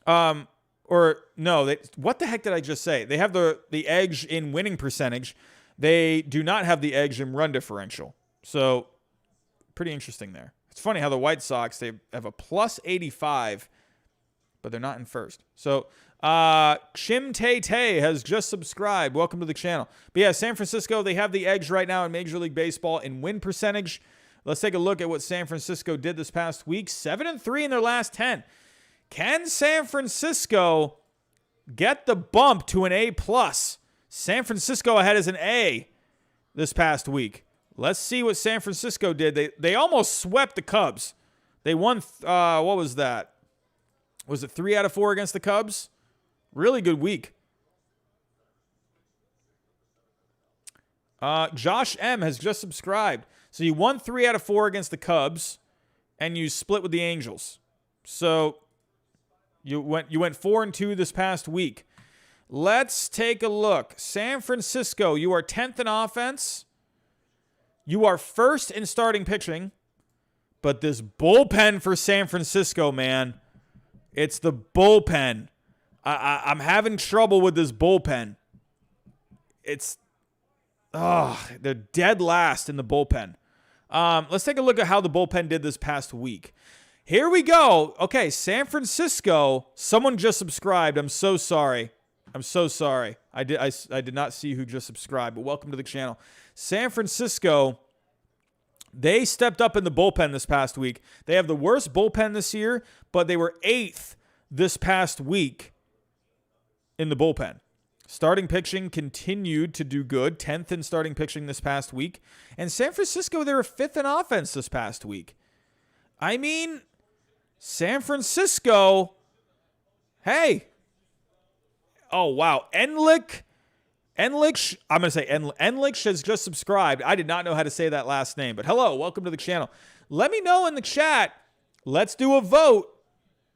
What the heck did I just say? They have the edge in winning percentage. They do not have the edge in run differential. So, pretty interesting there. It's funny how the White Sox, they have a plus 85, but they're not in first. So, Chim Tay Tay has just subscribed. Welcome to the channel. But yeah, San Francisco, they have the edge right now in Major League Baseball in win percentage. Let's take a look at what San Francisco did this past week. 7-3 in their last 10. Can San Francisco get the bump to an A+? San Francisco ahead as an A this past week. Let's see what San Francisco did. They almost swept the Cubs. They won, what was that? Was it 3 out of 4 against the Cubs? Really good week. Josh M. has just subscribed. So you won 3 out of 4 against the Cubs, and you split with the Angels. So you went 4-2 this past week. Let's take a look. San Francisco, you are 10th in offense. You are 1st in starting pitching. But this bullpen for San Francisco, man, it's the bullpen. I'm having trouble with this bullpen. They're dead last in the bullpen. Let's take a look at how the bullpen did this past week. Here we go. Okay, San Francisco. Someone just subscribed. I'm so sorry. I did not see who just subscribed, but welcome to the channel. San Francisco, they stepped up in the bullpen this past week. They have the worst bullpen this year, but they were 8th this past week in the bullpen. Starting pitching continued to do good. 10th in starting pitching this past week. And San Francisco, they were 5th in offense this past week. I mean, San Francisco, hey. Oh, wow. Enlich, I'm going to say Enlich has just subscribed. I did not know how to say that last name. But hello, welcome to the channel. Let me know in the chat. Let's do a vote.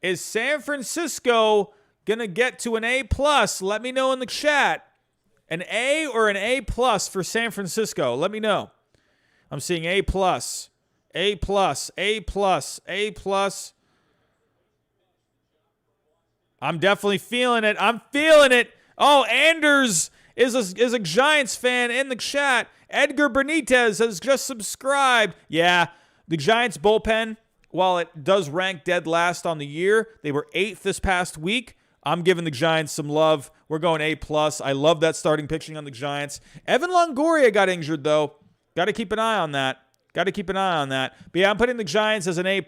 Is San Francisco going to get to an A+? Let me know in the chat. An A or an A+ for San Francisco? Let me know. I'm seeing A+, A+, A+, A+. I'm definitely feeling it. I'm feeling it. Oh, Anders is a Giants fan in the chat. Edgar Benitez has just subscribed. Yeah, the Giants bullpen, while it does rank dead last on the year, they were 8th this past week. I'm giving the Giants some love. We're going A+. I love that starting pitching on the Giants. Evan Longoria got injured, though. Got to keep an eye on that. But yeah, I'm putting the Giants as an A+.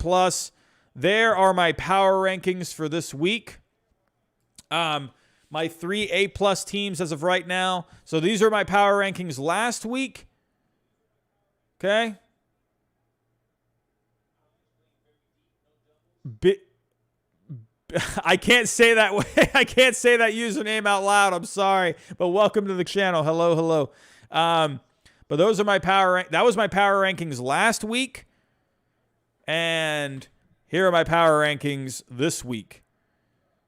There are my power rankings for this week. My 3 A+ teams as of right now. So these are my power rankings last week. Okay. I can't say that way. I can't say that username out loud. I'm sorry. But welcome to the channel. Hello. But those are my that was my power rankings last week. And here are my power rankings this week.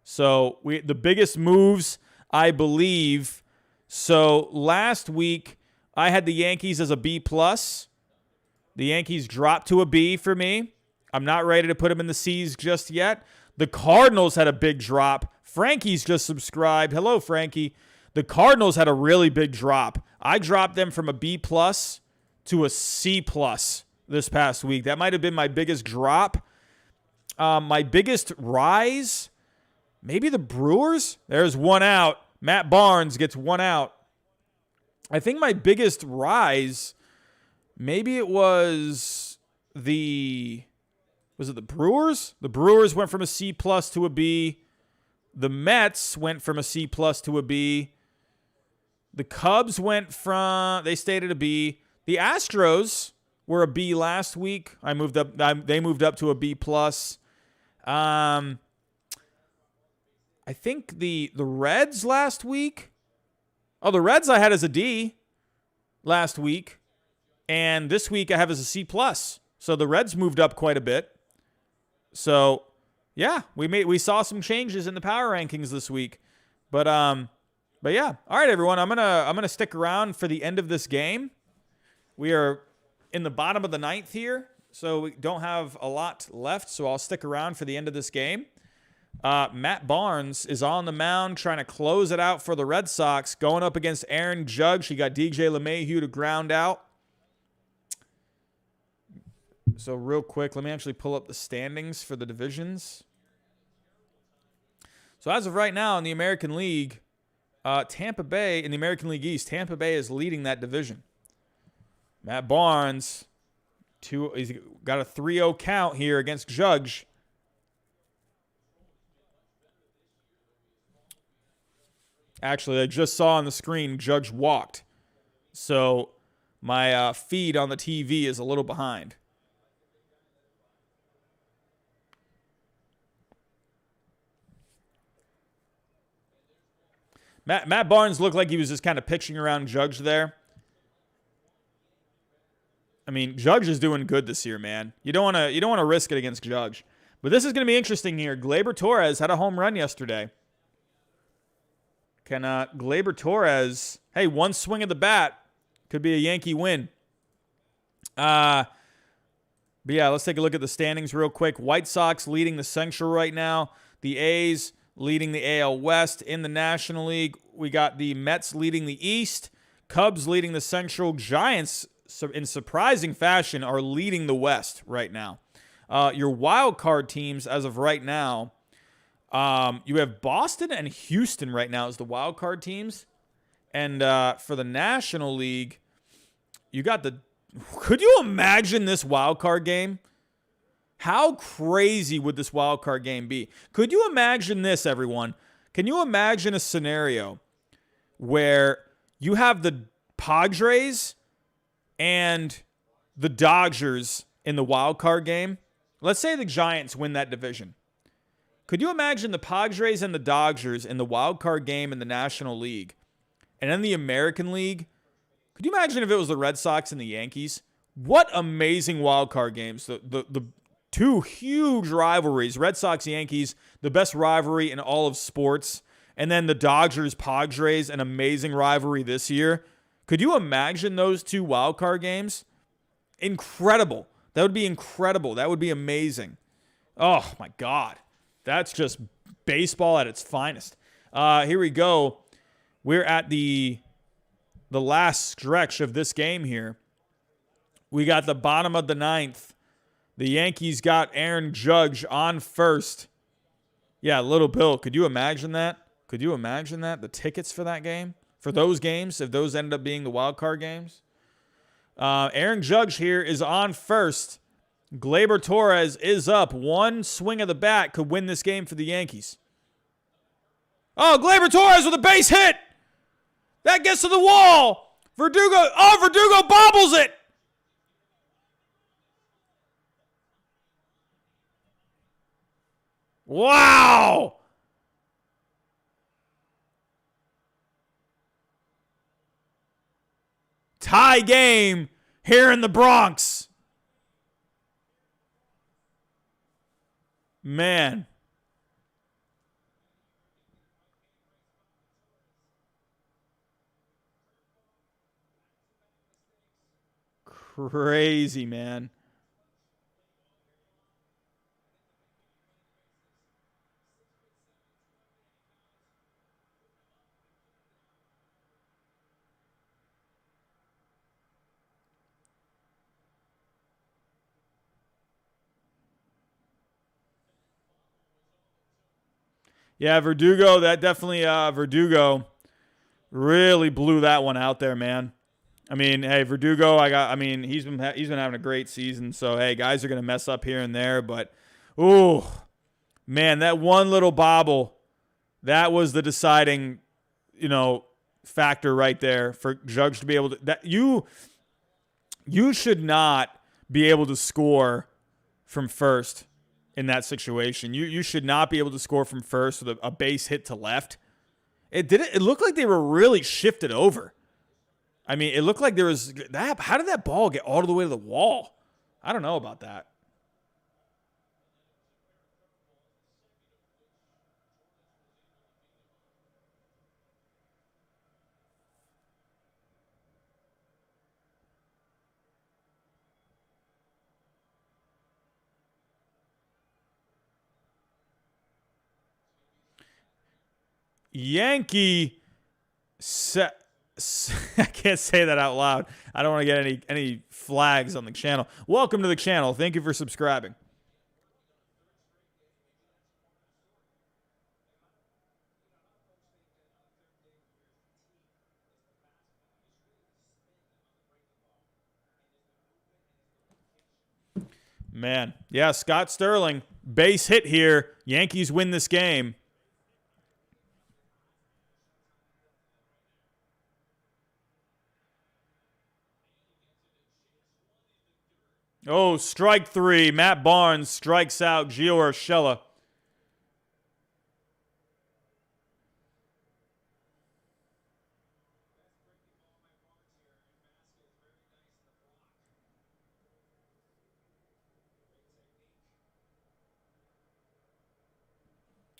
So the biggest moves, I believe. So last week, I had the Yankees as a B+. The Yankees dropped to a B for me. I'm not ready to put them in the C's just yet. The Cardinals had a big drop. Frankie's just subscribed. Hello, Frankie. The Cardinals had a really big drop. I dropped them from a B+ to a C+ this past week. That might have been my biggest drop. My biggest rise, maybe the Brewers. There's one out. Matt Barnes gets one out. I think my biggest rise, maybe it was the Brewers? The Brewers went from a C+ to a B. The Mets went from a C+ to a B. The Cubs they stayed at a B. The Astros were a B last week. They moved up to a B+. I think the Reds last week. Oh, the Reds I had as a D last week. And this week I have as a C+. So the Reds moved up quite a bit. So, yeah, we saw some changes in the power rankings this week. But yeah. All right, everyone. I'm gonna stick around for the end of this game. We are in the bottom of the 9th here, so we don't have a lot left. So I'll stick around for the end of this game. Matt Barnes is on the mound trying to close it out for the Red Sox, going up against Aaron Judge. He got DJ LeMahieu to ground out. So real quick, let me actually pull up the standings for the divisions. So as of right now in the American League, Tampa Bay, in the American League East, Tampa Bay is leading that division. Matt Barnes, he's got a 3-0 count here against Judge. Actually, I just saw on the screen Judge walked. So my feed on the TV is a little behind. Matt Barnes looked like he was just kind of pitching around Judge there. I mean, Judge is doing good this year, man. You don't want to risk it against Judge. But this is going to be interesting here. Gleyber Torres had a home run yesterday. Can Gleyber Torres, hey, one swing of the bat could be a Yankee win. But yeah, let's take a look at the standings real quick. White Sox leading the Central right now. The A's leading the AL West. In the National League, we got the Mets leading the East. Cubs leading the Central. Giants, in surprising fashion, are leading the West right now. Your wild card teams as of right now, you have Boston and Houston right now as the wild card teams. And for the National League, you got could you imagine this wild card game? How crazy would this wild card game be? Could you imagine this, everyone? Can you imagine a scenario where you have the Padres and the Dodgers in the wild card game? Let's say the Giants win that division. Could you imagine the Padres and the Dodgers in the wild card game in the National League? And in the American League, could you imagine if it was the Red Sox and the Yankees? What amazing wild card games. The two huge rivalries, Red Sox-Yankees, the best rivalry in all of sports. And then the Dodgers-Padres, an amazing rivalry this year. Could you imagine those two wild card games? Incredible. That would be incredible. That would be amazing. Oh, my God. That's just baseball at its finest. Here we go. We're at the the last stretch of this game here. We got the bottom of the ninth. The Yankees got Aaron Judge on first. Yeah, Little Bill, could you imagine that? Could you imagine that? The tickets for that game? For those games, if those ended up being the wild card games? Aaron Judge here is on first. Gleyber Torres is up. One swing of the bat could win this game for the Yankees. Oh, Gleyber Torres with a base hit. That gets to the wall. Verdugo bobbles it. Wow. Tie game here in the Bronx. Man. Crazy, man. Yeah, Verdugo, that definitely, Verdugo really blew that one out there, man. I mean, hey, Verdugo, he's been having a great season. So, hey, guys are going to mess up here and there. But, ooh, man, that one little bobble, that was the deciding, factor right there for Judge to be able to. That you should not be able to score from first in that situation. You should not be able to score from first with a base hit to left. It looked like they were really shifted over. I mean, it looked like there was that. How did that ball get all the way to the wall? I don't know about that. Yankee I can't say that out loud. I don't want to get any flags on the channel. Welcome to the channel. Thank you for subscribing. Man, yeah, Scott Sterling, base hit here. Yankees win this game. Oh, strike three. Matt Barnes strikes out Gio Urshela.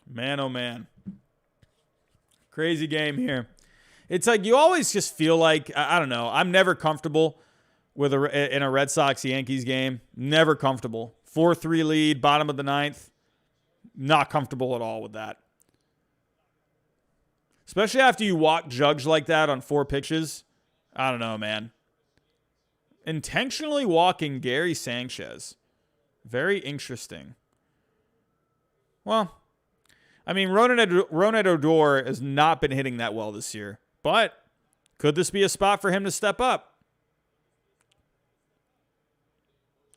Man, oh man. Crazy game here. It's like you always just feel like, I don't know, I'm never comfortable in a Red Sox Yankees game. Never comfortable. 4-3 lead, bottom of the ninth. Not comfortable at all with that. Especially after you walk Judge like that on 4 pitches. I don't know, man. Intentionally walking Gary Sanchez. Very interesting. Well, I mean, Ronald Odor has not been hitting that well this year. But could this be a spot for him to step up?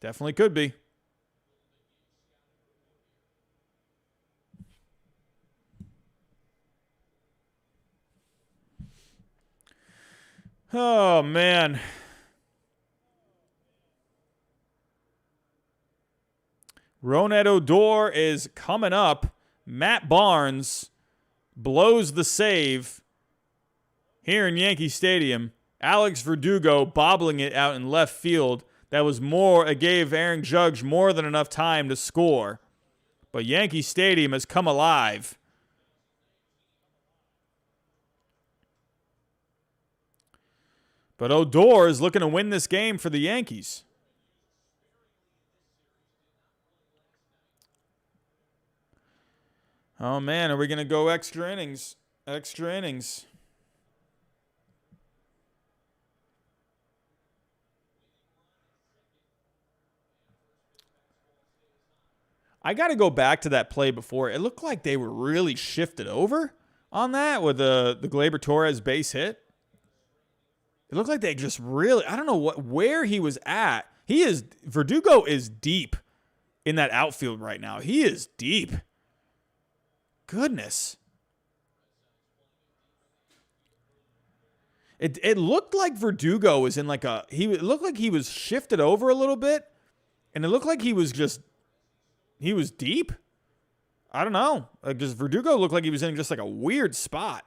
Definitely could be. Oh, man. Ronald Odor is coming up. Matt Barnes blows the save here in Yankee Stadium. Alex Verdugo bobbling it out in left field. That was more. It gave Aaron Judge more than enough time to score. But Yankee Stadium has come alive. But Odor is looking to win this game for the Yankees. Oh, man, are we going to go extra innings? Extra innings. I got to go back to that play before. It looked like they were really shifted over on that with the Gleyber Torres base hit. It looked like they just really, I don't know where he was at. Verdugo is deep in that outfield right now. He is deep. Goodness. It looked like Verdugo was in like it looked like he was shifted over a little bit, and it looked like he was deep. I don't know. Just Verdugo looked like he was in just like a weird spot.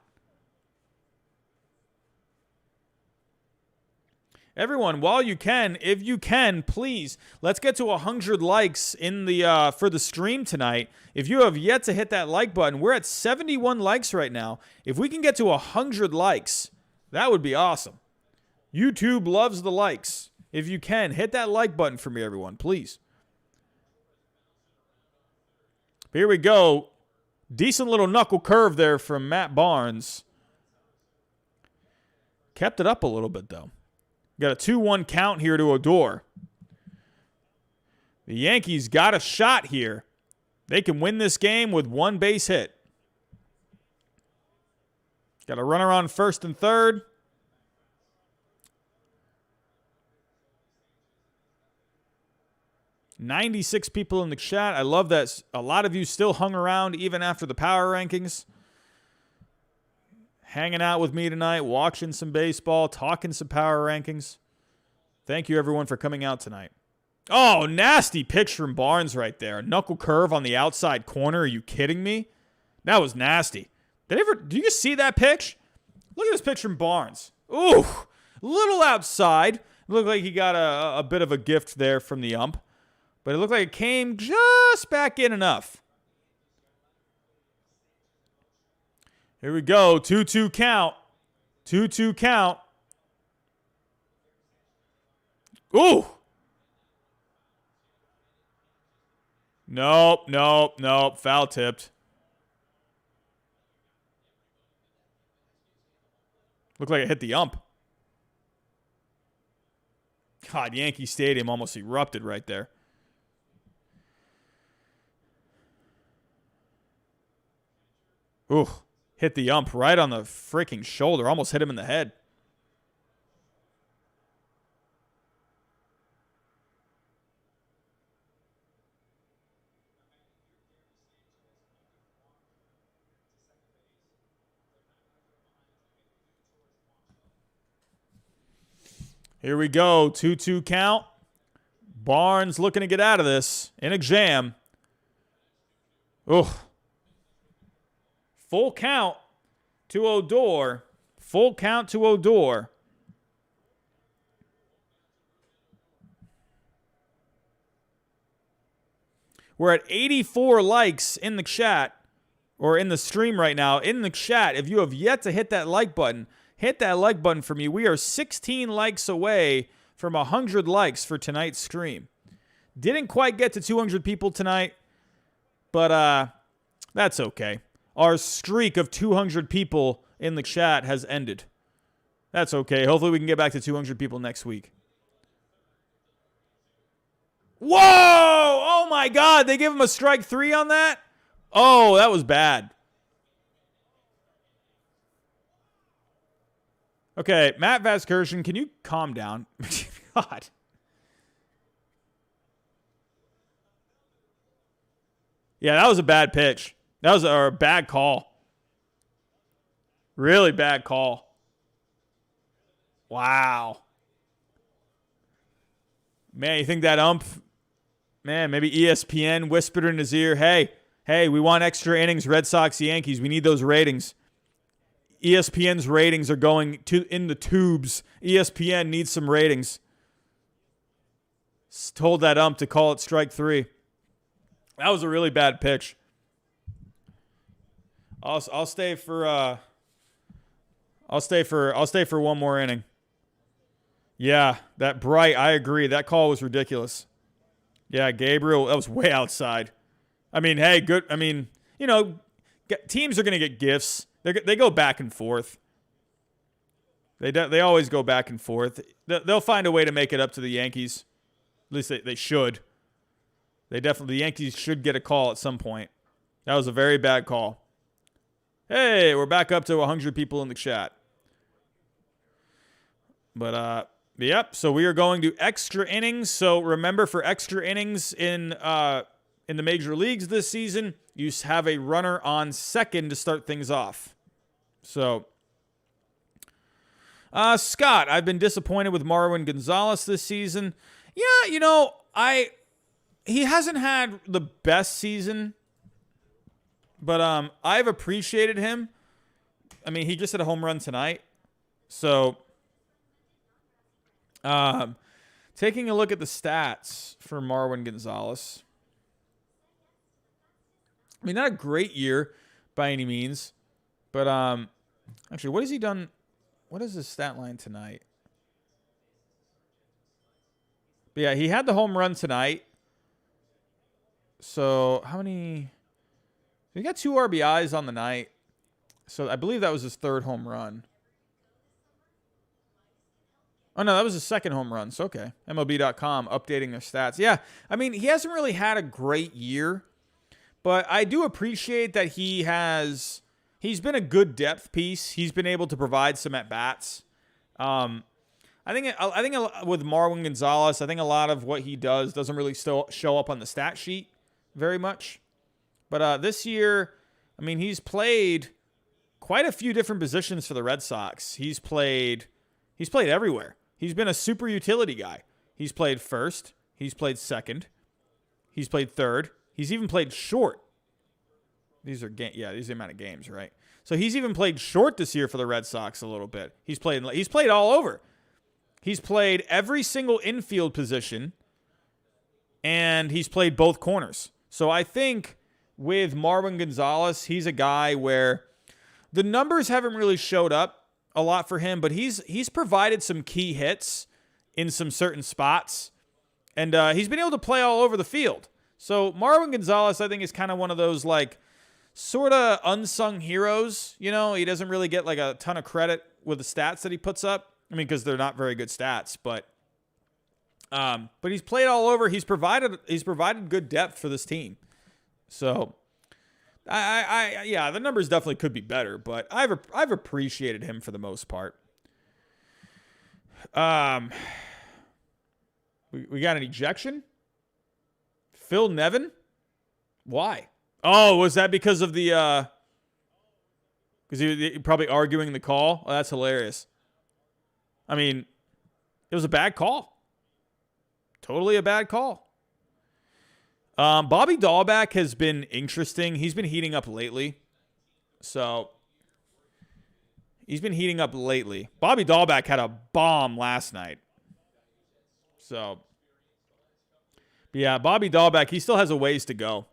Everyone, while you can, if you can, please, let's get to 100 likes in the for the stream tonight. If you have yet to hit that like button, we're at 71 likes right now. If we can get to 100 likes, that would be awesome. YouTube loves the likes. If you can, hit that like button for me, everyone, please. Here we go. Decent little knuckle curve there from Matt Barnes. Kept it up a little bit, though. Got a 2-1 count here to Odor. The Yankees got a shot here. They can win this game with one base hit. Got a runner on first and third. "96 people in the chat. I love that a lot of you still hung around even after the power rankings. Hanging out with me tonight, watching some baseball, talking some power rankings. Thank you, everyone, for coming out tonight. Oh, nasty pitch from Barnes right there. Knuckle curve on the outside corner. Are you kidding me? That was nasty. Do you see that pitch? Look at this pitch from Barnes. Ooh, little outside. It looked like he got a bit of a gift there from the ump. But it looked like it came just back in enough. Here we go. 2-2 count. 2-2 count. Ooh. Nope. Foul tipped. Looked like it hit the ump. God, Yankee Stadium almost erupted right there. Ooh. Hit the ump right on the freaking shoulder. Almost hit him in the head. Here we go. 2-2 count. Barnes looking to get out of this in a jam. Ooh. Full count to Odor. Full count to Odor. We're at 84 likes in the chat, or in the stream right now. In the chat, if you have yet to hit that like button, hit that like button for me. We are 16 likes away from 100 likes for tonight's stream. Didn't quite get to 200 people tonight, but that's okay. Our streak of 200 people in the chat has ended. That's okay. Hopefully we can get back to 200 people next week. Whoa! Oh my God. They give him a strike 3 on that? Oh, that was bad. Okay, Matt Vasgersian, can you calm down? God. Yeah, that was a bad pitch. That was a bad call. Really bad call. Wow. Man, you think that ump, man, maybe ESPN whispered in his ear, hey, we want extra innings, Red Sox, Yankees. We need those ratings. ESPN's ratings are going in the tubes. ESPN needs some ratings. Told that ump to call it strike 3. That was a really bad pitch. I'll stay for one more inning. Yeah, that Bright, I agree. That call was ridiculous. Yeah, Gabriel, that was way outside. I mean, hey, good. I mean, you know, teams are going to get gifts. They go back and forth. They always go back and forth. They'll find a way to make it up to the Yankees. At least they should. The Yankees should get a call at some point. That was a very bad call. Hey, we're back up to 100 people in the chat. But, yep, so we are going to extra innings. So remember, for extra innings in the major leagues this season, you have a runner on second to start things off. So, Scott, I've been disappointed with Marwin Gonzalez this season. Yeah, he hasn't had the best season, but I've appreciated him. I mean, he just hit a home run tonight. So, taking a look at the stats for Marwin Gonzalez. I mean, not a great year by any means, but actually, what has he done? What is his stat line tonight? But yeah, he had the home run tonight. So how many? He got 2 RBIs on the night. So I believe that was his 3rd home run. Oh, no, that was his 2nd home run. So, okay. MLB.com updating their stats. Yeah, I mean, he hasn't really had a great year. But I do appreciate that he's been a good depth piece. He's been able to provide some at-bats. I think with Marwin Gonzalez, I think a lot of what he doesn't really still show up on the stat sheet very much. But this year, I mean, he's played quite a few different positions for the Red Sox. He's played everywhere. He's been a super utility guy. He's played first. He's played second. He's played third. He's even played short. These are the amount of games, right? So he's even played short this year for the Red Sox a little bit. He's played all over. He's played every single infield position, and he's played both corners. So I think with Marwin Gonzalez, he's a guy where the numbers haven't really showed up a lot for him, but he's provided some key hits in some certain spots, and he's been able to play all over the field. So Marwin Gonzalez, I think, is kind of one of those sort of unsung heroes. He doesn't really get a ton of credit with the stats that he puts up. I mean, because they're not very good stats, but he's played all over. He's provided good depth for this team. So the numbers definitely could be better, but I've appreciated him for the most part. We got an ejection. Phil Nevin? Why? Oh, was that because of the because he probably arguing the call? Oh, that's hilarious. I mean, it was a bad call. Totally a bad call. Bobby Dahlback has been interesting. He's been heating up lately. Bobby Dahlback had a bomb last night. So, yeah, Bobby Dahlback, he still has a ways to go.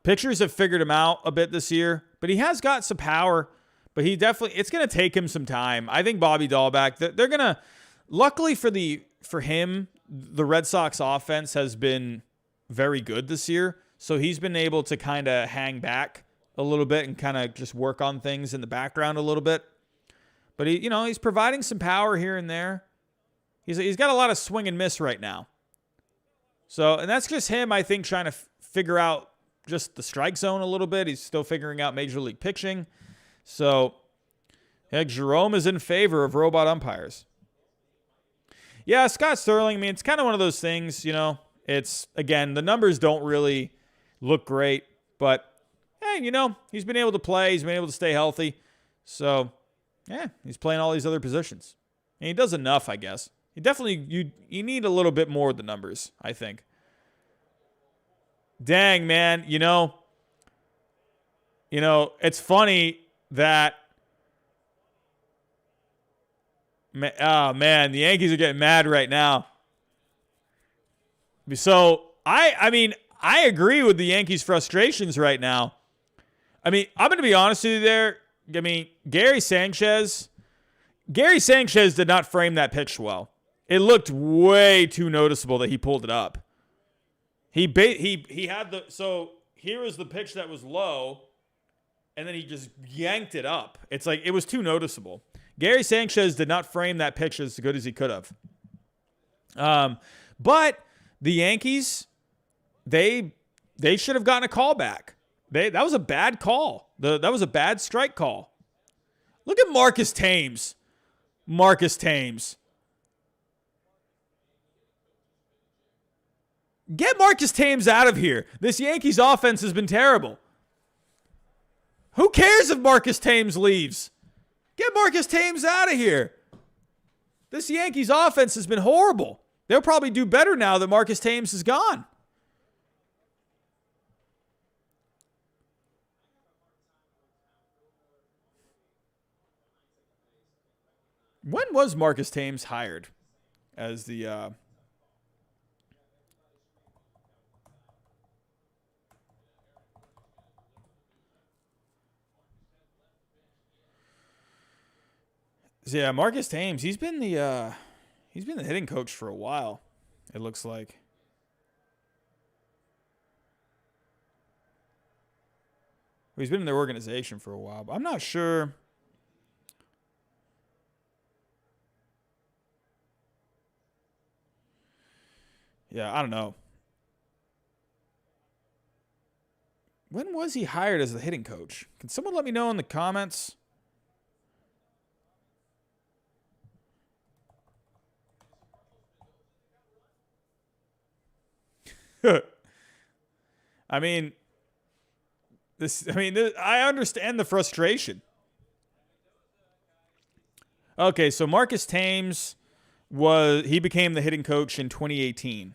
Pitchers have figured him out a bit this year, but he has got some power. But it's going to take him some time. I think Bobby Dahlback, they're going to, luckily for him, the Red Sox offense has been very good this year. So he's been able to kind of hang back a little bit and kind of just work on things in the background a little bit. But he's providing some power here and there. He's got a lot of swing and miss right now. So, and that's just him, I think, trying to figure out just the strike zone a little bit. He's still figuring out major league pitching. So, Jerome is in favor of robot umpires. Yeah, Scott Sterling, I mean, it's kind of one of those things, it's, again, the numbers don't really look great, but, hey, he's been able to play. He's been able to stay healthy. So, yeah, he's playing all these other positions. And he does enough, I guess. He definitely, you need a little bit more of the numbers, I think. Dang, man, it's funny that, oh man, the Yankees are getting mad right now. So I mean, I agree with the Yankees' frustrations right now. I mean, I'm going to be honest with you there. I mean, Gary Sanchez did not frame that pitch well. It looked way too noticeable that he pulled it up. He had so here was the pitch that was low, and then he just yanked it up. It's like it was too noticeable. Gary Sanchez did not frame that pitch as good as he could have. But the Yankees, they should have gotten a call back. That was a bad call. That was a bad strike call. Look at Marcus Thames. Marcus Thames. Get Marcus Thames out of here. This Yankees offense has been terrible. Who cares if Marcus Thames leaves? Get Marcus Thames out of here. This Yankees offense has been horrible. They'll probably do better now that Marcus Thames is gone. When was Marcus Thames hired as the yeah, Marcus Thames, he's been the hitting coach for a while, it looks like. He's been in their organization for a while, but I'm not sure. Yeah, I don't know. When was he hired as the hitting coach? Can someone let me know in the comments? I mean, I understand the frustration. Okay, so Marcus Thames he became the hitting coach in 2018.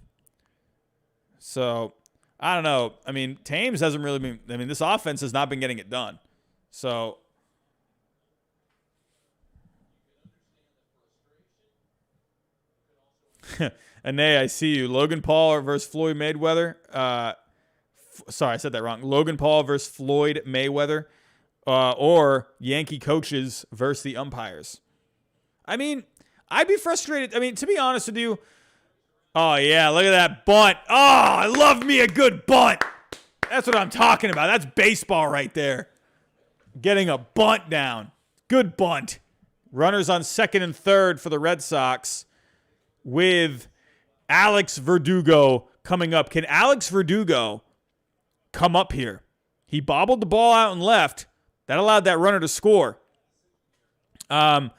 So, I don't know. I mean, Thames hasn't really been, this offense has not been getting it done. So, Ane, I see you. Logan Paul versus Floyd Mayweather. Sorry, I said that wrong. Logan Paul versus Floyd Mayweather. Or Yankee coaches versus the umpires. I mean, I'd be frustrated. I mean, to be honest with you. Oh, yeah, look at that bunt. Oh, I love me a good bunt. That's what I'm talking about. That's baseball right there. Getting a bunt down. Good bunt. Runners on second and third for the Red Sox with Alex Verdugo coming up. Can Alex Verdugo come up here? He bobbled the ball out and left. That allowed that runner to score. But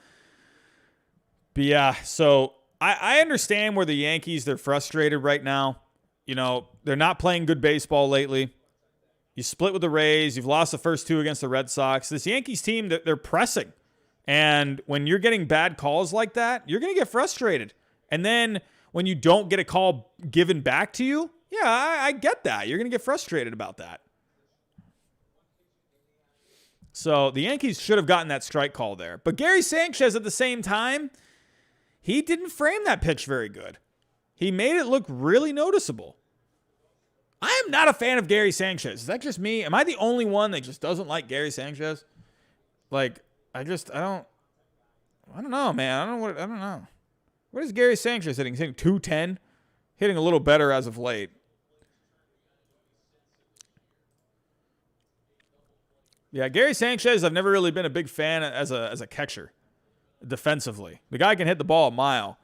yeah, so I understand where the Yankees, they're frustrated right now. You know, they're not playing good baseball lately. You split with the Rays. You've lost the first two against the Red Sox. This Yankees team, they're pressing. And when you're getting bad calls like that, you're going to get frustrated. And then when you don't get a call given back to you, yeah, I get that. You're going to get frustrated about that. So the Yankees should have gotten that strike call there. But Gary Sanchez at the same time, he didn't frame that pitch very good. He made it look really noticeable. I am not a fan of Gary Sanchez. Is that just me? Am I the only one that just doesn't like Gary Sanchez? Like, I don't know, man. I don't know. What is Gary Sanchez hitting? He's hitting 210. Hitting a little better as of late. Yeah, Gary Sanchez, I've never really been a big fan as a catcher defensively. The guy can hit the ball a mile.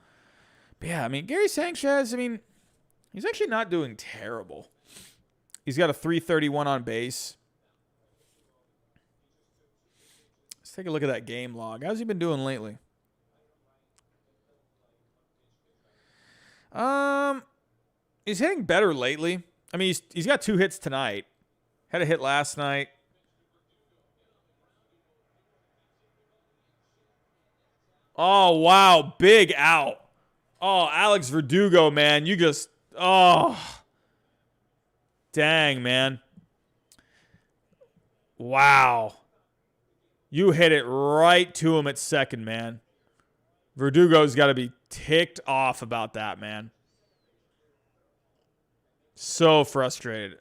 But yeah, I mean, Gary Sanchez, he's actually not doing terrible. He's got a 331 on base. Let's take a look at that game log. How's he been doing lately? He's hitting better lately. I mean, he's got 2 hits tonight. Had a hit last night. Oh, wow. Big out. Oh, Alex Verdugo, man. You just, dang, man. Wow. You hit it right to him at second, man. Verdugo's got to be ticked off about that, man. So frustrated.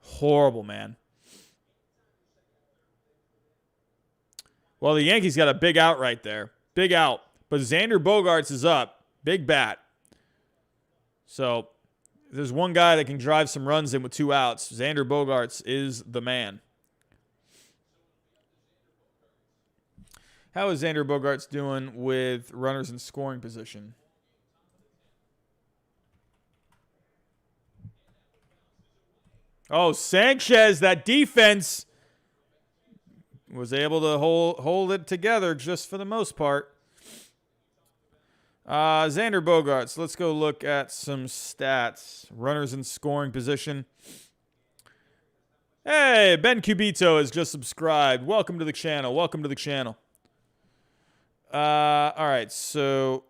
Horrible, man. Well, the Yankees got a big out right there. Big out. But Xander Bogaerts is up. Big bat. So, if there's one guy that can drive some runs in with 2 outs, Xander Bogaerts is the man. How is Xander Bogaerts doing with runners in scoring position? Oh, Sanchez, that defense was able to hold it together just for the most part. Xander Bogaerts. Let's go look at some stats. Runners in scoring position. Hey, Ben Cubito has just subscribed. Welcome to the channel. Welcome to the channel. All right, so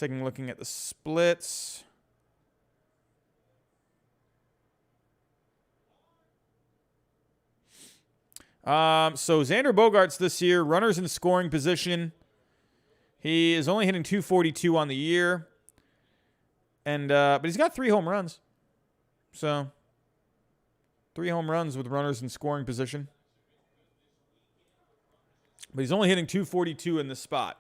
looking at the splits. So Xander Bogaerts this year, runners in scoring position. He is only hitting .242 on the year, and but he's got 3 home runs. So 3 home runs with runners in scoring position. But he's only hitting .242 in this spot.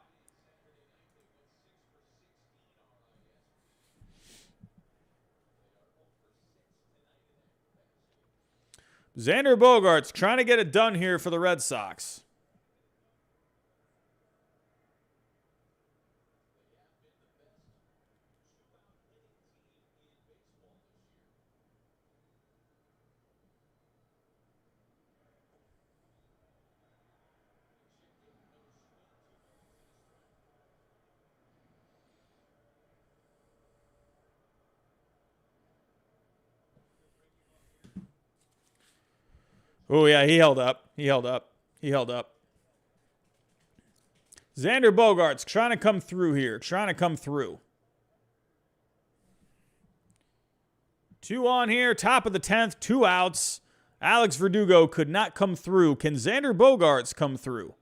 Xander Bogaerts trying to get it done here for the Red Sox. Oh, yeah, he held up. He held up. He held up. Xander Bogaerts trying to come through here. Trying to come through. 2 on here. Top of the 10th. 2 outs. Alex Verdugo could not come through. Can Xander Bogaerts come through?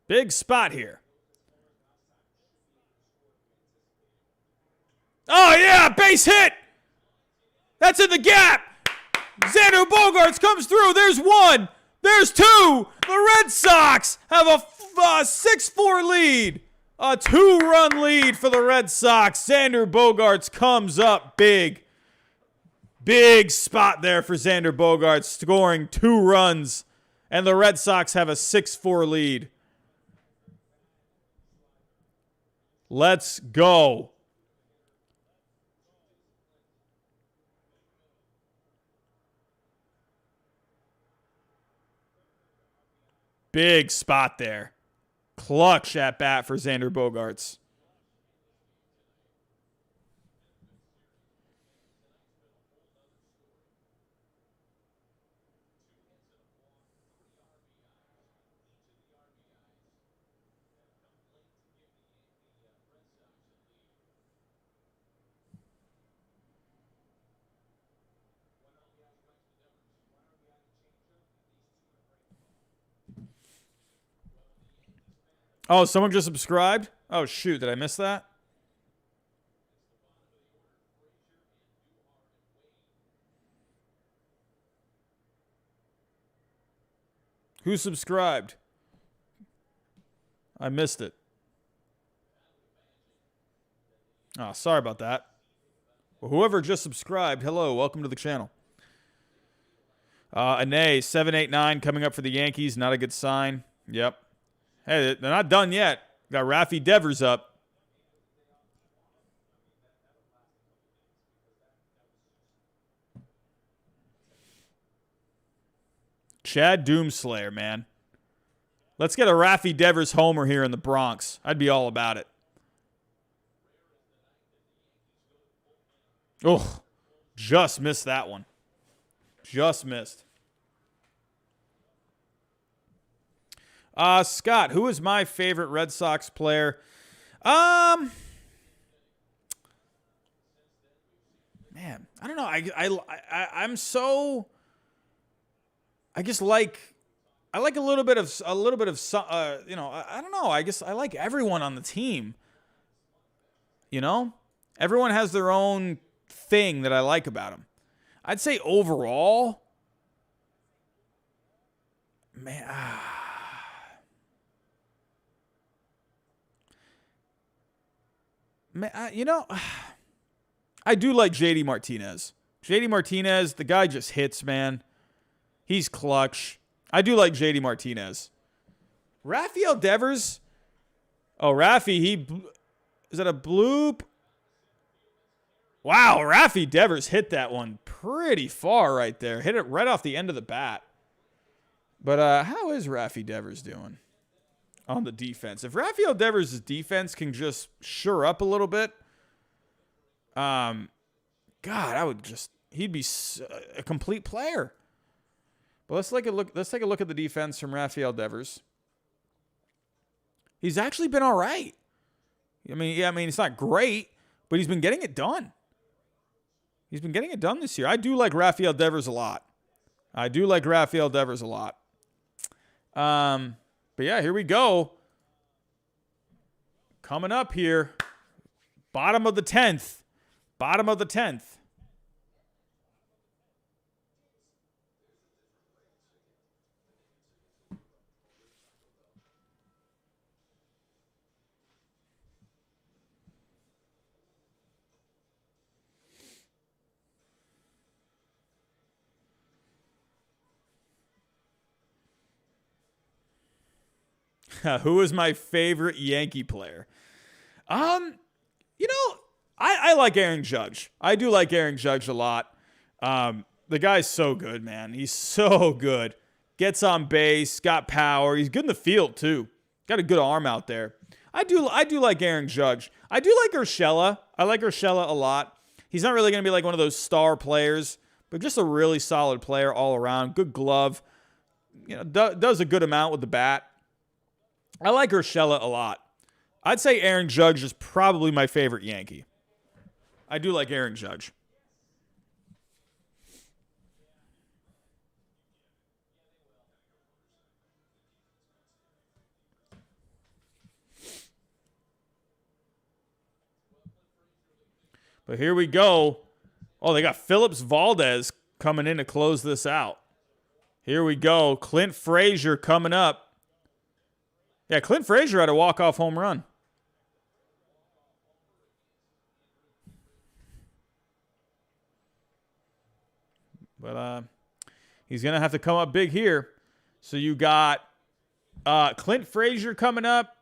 Big spot here. Oh, yeah, base hit. That's in the gap. Xander Bogaerts comes through. There's 1. There's 2. The Red Sox have a 6-4 lead. A 2-run lead for the Red Sox. Xander Bogaerts comes up big. Big spot there for Xander Bogaerts, scoring 2 runs. And the Red Sox have a 6-4 lead. Let's go. Big spot there. Clutch at bat for Xander Bogaerts. Oh, someone just subscribed? Oh, shoot. Did I miss that? Who subscribed? I missed it. Oh, sorry about that. Well, whoever just subscribed, hello. Welcome to the channel. Ane, 789 coming up for the Yankees. Not a good sign. Yep. Hey, they're not done yet. Got Rafi Devers up. Chad Doomslayer, man. Let's get a Rafi Devers homer here in the Bronx. I'd be all about it. Oh, just missed that one. Just missed. Scott, who is my favorite Red Sox player? Man, I don't know. I'm so. I guess I like a little bit of you know, I don't know. I guess I like everyone on the team. You know, everyone has their own thing that I like about them. I'd say overall, man. You know, I do like JD Martinez. JD Martinez, the guy just hits, man. He's clutch. I do like JD Martinez. Rafael Devers. Oh, Rafi, is that a bloop? Wow, Rafi Devers hit that one pretty far right there. Hit it right off the end of the bat. But how is Rafi Devers doing on the defense? If Rafael Devers' defense can just shore up a little bit, God, he'd be a complete player. But let's take a look at the defense from Rafael Devers. He's actually been all right. I mean, it's not great, but he's been getting it done. He's been getting it done this year. I do like Rafael Devers a lot. But yeah, here we go. Coming up here, bottom of the 10th. Who is my favorite Yankee player? I like Aaron Judge. I do like Aaron Judge a lot. The guy's so good, man. He's so good. Gets on base, got power. He's good in the field too. Got a good arm out there. I do like Aaron Judge. I do like Urshela. I like Urshela a lot. He's not really going to be like one of those star players, but just a really solid player all around. Good glove. Does a good amount with the bat. I like Urshela a lot. I'd say Aaron Judge is probably my favorite Yankee. I do like Aaron Judge. But here we go. Oh, they got Phillips Valdez coming in to close this out. Here we go. Clint Frazier coming up. Yeah, Clint Frazier had a walk-off home run. But he's going to have to come up big here. So you got Clint Frazier coming up.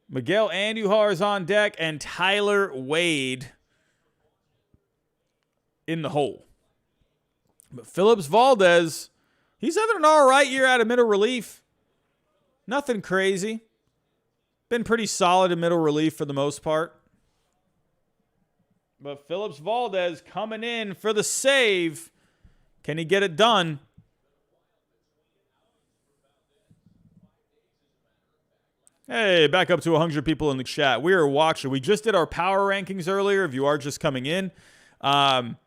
Miguel Andujar's on deck. And Tyler Wade in the hole. But Phillips Valdez, he's having an all right year out of middle relief. Nothing crazy. Been pretty solid in middle relief for the most part. But Phillips Valdez coming in for the save. Can he get it done? Hey, back up to 100 people in the chat. We are watching. We just did our power rankings earlier, if you are just coming in. Oh,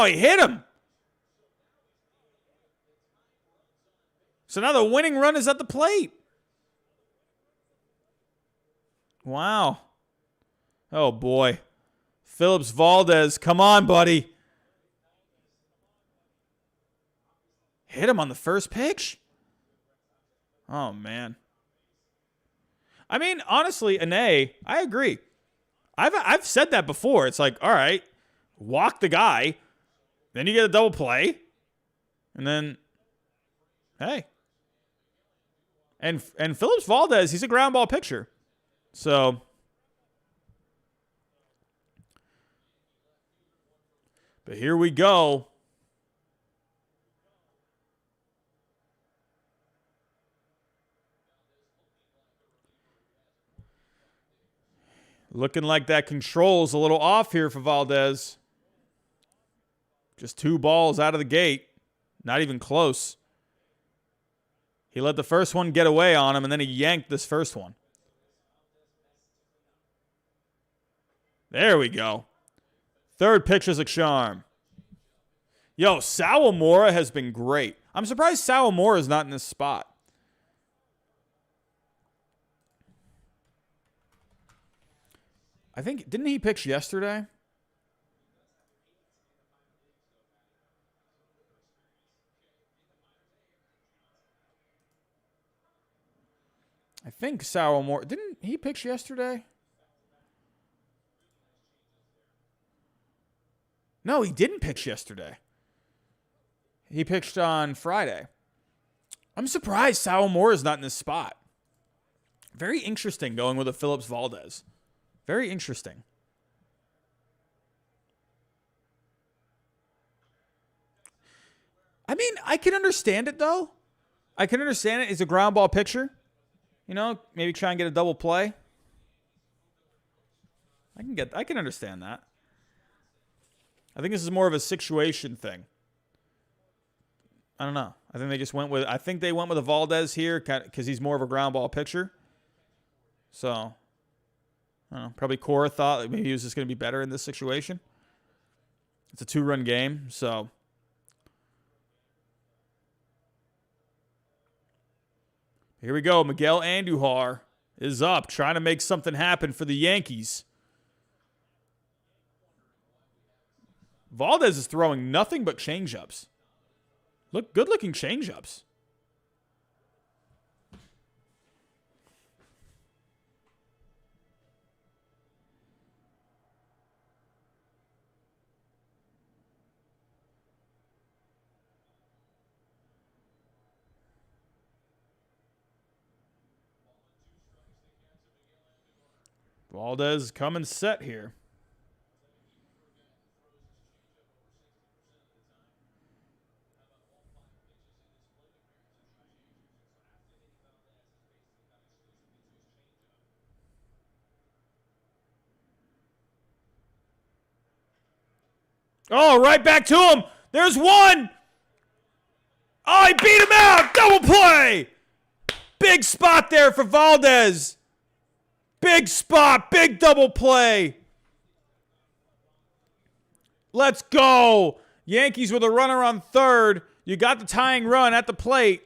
he hit him. So now the winning run is at the plate. Wow. Oh, boy. Phillips Valdez, come on, buddy. Hit him on the first pitch? Oh, man. I mean, honestly, I agree. I've said that before. It's like, all right, walk the guy, then you get a double play, and then, hey. And Phillips Valdez, he's a ground ball pitcher. So, but here we go. Looking like that control's a little off here for Valdez. Just 2 balls out of the gate. Not even close. He let the first one get away on him, and then he yanked this first one. There we go. Third pitch is a charm. Yo, Sawamura has been great. I'm surprised Sawamura is not in this spot. I think, didn't he pitch yesterday? I think Sawamura, didn't he pitch yesterday? No, he didn't pitch yesterday. He pitched on Friday. I'm surprised Sawamura is not in this spot. Very interesting going with a Phillips Valdez. Very interesting. I mean, I can understand it, though. I can understand it. It's a ground ball pitcher. You know, maybe try and get a double play. I can understand that. I think this is more of a situation thing. I don't know. I think they went with a Valdez here because he's more of a ground ball pitcher. So, I don't know. Probably Cora thought that maybe he was just going to be better in this situation. It's a 2-run game, so. Here we go. Miguel Andujar is up, trying to make something happen for the Yankees. Valdez is throwing nothing but changeups. Good-looking changeups. Valdez coming set here. Oh, right back to him. There's one. Oh, he beat him out. Double play. Big spot there for Valdez. Big spot. Big double play. Let's go. Yankees with a runner on third. You got the tying run at the plate,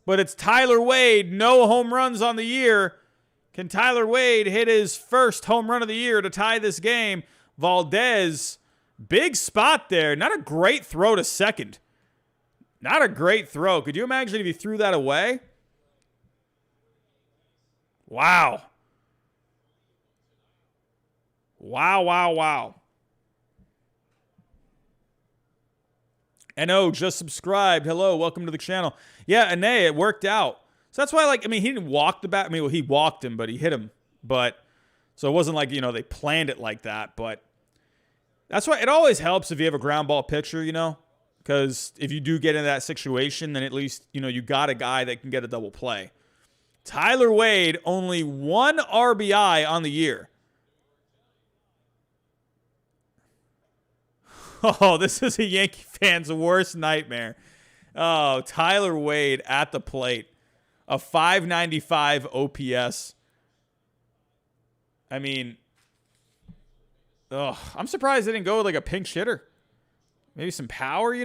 but it's Tyler Wade. No home runs on the year. Can Tyler Wade hit his first home run of the year to tie this game? Valdez, big spot there. Not a great throw to second. Not a great throw. Could you imagine if he threw that away? Wow. Wow. NO just subscribed. Hello, welcome to the channel. Yeah, Ane, it worked out. So that's why, he didn't walk the bat. I mean, well, he walked him, but he hit him. But, so it wasn't like, they planned it like that. But that's why it always helps if you have a ground ball pitcher, because if you do get into that situation, then at least, you got a guy that can get a double play. Tyler Wade, only 1 RBI on the year. Oh, this is a Yankee fan's worst nightmare. Oh, Tyler Wade at the plate. A 595 OPS. I mean, I'm surprised they didn't go with like a pinch hitter. Maybe some power, They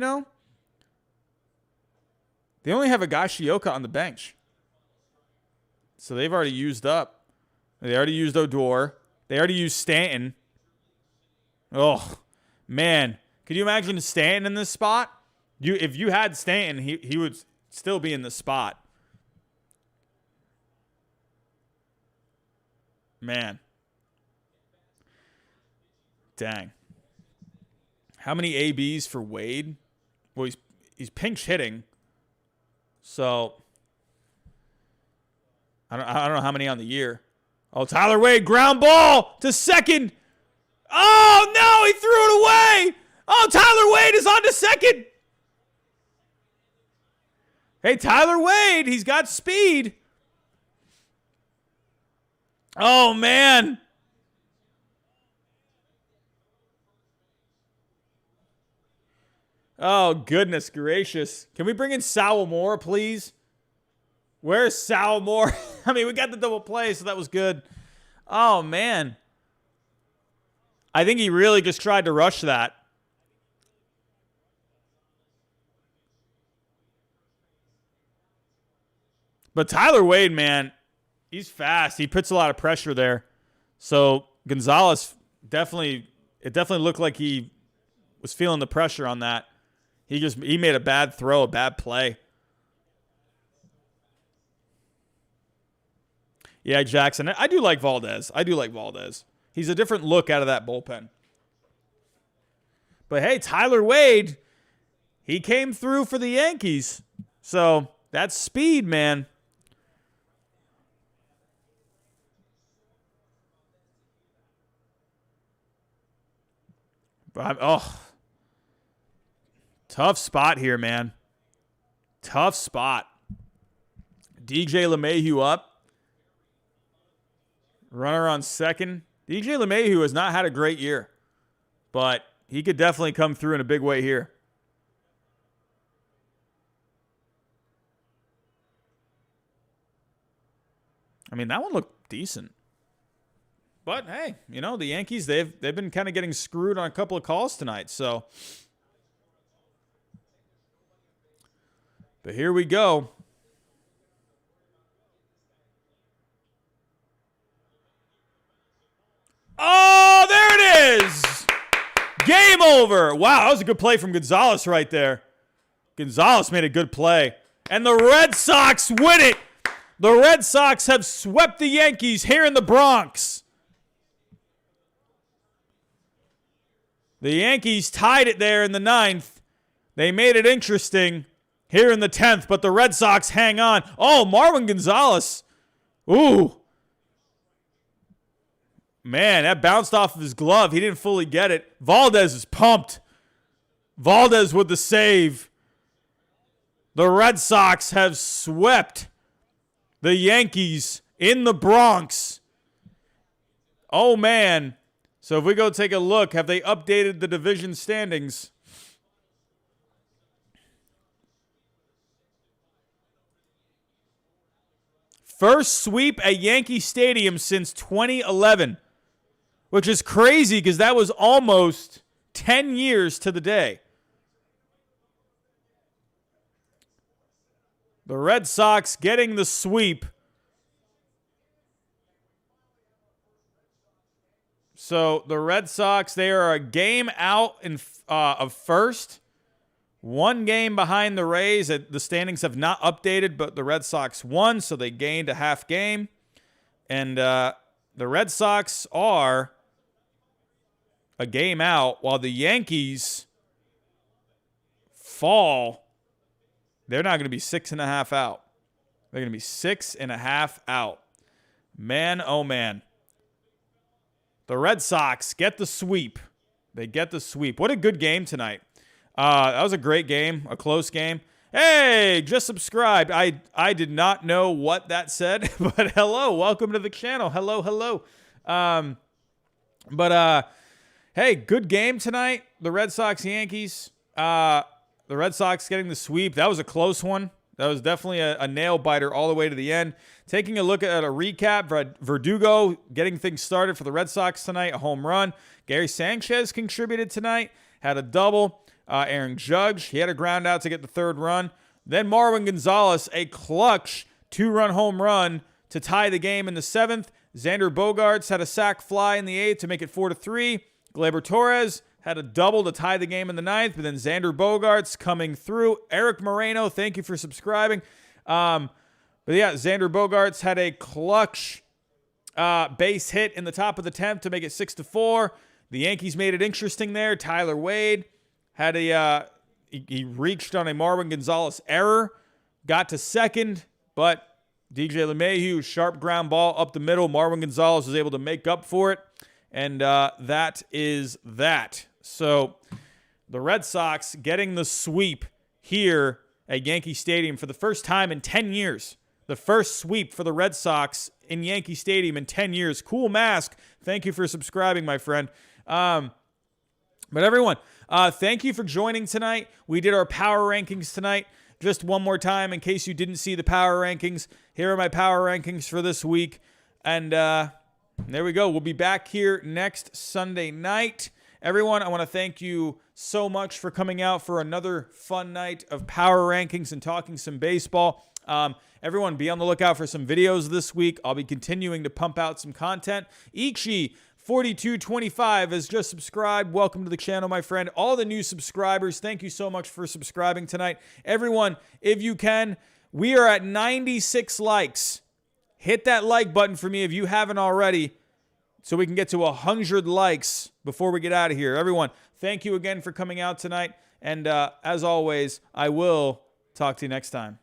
only have a Gashioka on the bench. So they've already used up. They already used Odor. They already used Stanton. Oh, man. Could you imagine Stanton in this spot? If you had Stanton, he would still be in the spot. Man. Dang. How many ABs for Wade? Well, he's pinch hitting. So I don't know how many on the year. Oh, Tyler Wade, ground ball to second. Oh, no, he threw it away. Oh, Tyler Wade is on to second. Hey, Tyler Wade, he's got speed. Oh, man. Oh, goodness gracious. Can we bring in Sal Moore, please? Where's Sal Moore? I mean, we got the double play, so that was good. Oh, man. I think he really just tried to rush that. But Tyler Wade, man, he's fast. He puts a lot of pressure there. So Gonzalez definitely looked like he was feeling the pressure on that. He made a bad throw, a bad play. Yeah, Jackson. I do like Valdez. He's a different look out of that bullpen. But hey, Tyler Wade, he came through for the Yankees. So that's speed, man. Tough spot here, man. Tough spot. DJ LeMahieu up. Runner on second. DJ LeMahieu has not had a great year, but he could definitely come through in a big way here. I mean, that one looked decent. But hey, you know, the Yankees, they've been kind of getting screwed on a couple of calls tonight, so. But here we go. Oh, there it is! Game over. Wow, that was a good play from Gonzalez right there. Gonzalez made a good play. And the Red Sox win it. The Red Sox have swept the Yankees here in the Bronx. The Yankees tied it there in the 9th. They made it interesting here in the 10th, but the Red Sox hang on. Oh, Marwin Gonzalez. Ooh. Man, that bounced off of his glove. He didn't fully get it. Valdez is pumped. Valdez with the save. The Red Sox have swept the Yankees in the Bronx. Oh, man. So if we go take a look, have they updated the division standings? First sweep at Yankee Stadium since 2011, which is crazy because that was almost 10 years to the day. The Red Sox getting the sweep. So the Red Sox, they are a game out of first. One game behind the Rays. The standings have not updated, but the Red Sox won, so they gained a half game. And the Red Sox are a game out, while the Yankees fall. They're not going to be 6.5 out. They're going to be 6.5 out. Man, oh man. The Red Sox get the sweep. They get the sweep. What a good game tonight. That was a great game, a close game. Hey, just subscribed. I did not know what that said, but hello, welcome to the channel. Hello. Hey, good game tonight. The Red Sox, Yankees. The Red Sox getting the sweep. That was a close one. That was definitely a nail biter all the way to the end. Taking a look at a recap, Verdugo getting things started for the Red Sox tonight, a home run. Gary Sanchez contributed tonight, had a double. Aaron Judge, he had a ground out to get the third run. Then Marwin Gonzalez, a clutch 2-run home run to tie the game in the 7th. Xander Bogaerts had a sac fly in the 8th to make it 4-3. Gleyber Torres had a double to tie the game in the 9th, but then Xander Bogaerts coming through. Eric Moreno, thank you for subscribing. But yeah, Xander Bogaerts had a clutch base hit in the top of the 10th to make it 6-4. The Yankees made it interesting there. Tyler Wade had he reached on a Marwin Gonzalez error, got to second, but DJ LeMahieu, sharp ground ball up the middle. Marwin Gonzalez was able to make up for it, and that is that. So the Red Sox getting the sweep here at Yankee Stadium for the first time in 10 years. The first sweep for the Red Sox in Yankee Stadium in 10 years. Cool mask. Thank you for subscribing, my friend. But everyone, thank you for joining tonight. We did our power rankings tonight. Just one more time, in case you didn't see the power rankings, here are my power rankings for this week. And there we go. We'll be back here next Sunday night. Everyone, I want to thank you so much for coming out for another fun night of power rankings and talking some baseball. Everyone, be on the lookout for some videos this week. I'll be continuing to pump out some content. Ichi4225 has just subscribed. Welcome to the channel, my friend. All the new subscribers, thank you so much for subscribing tonight. Everyone, if you can, we are at 96 likes. Hit that like button for me if you haven't already, so we can get to 100 likes before we get out of here. Everyone, thank you again for coming out tonight. And as always, I will talk to you next time.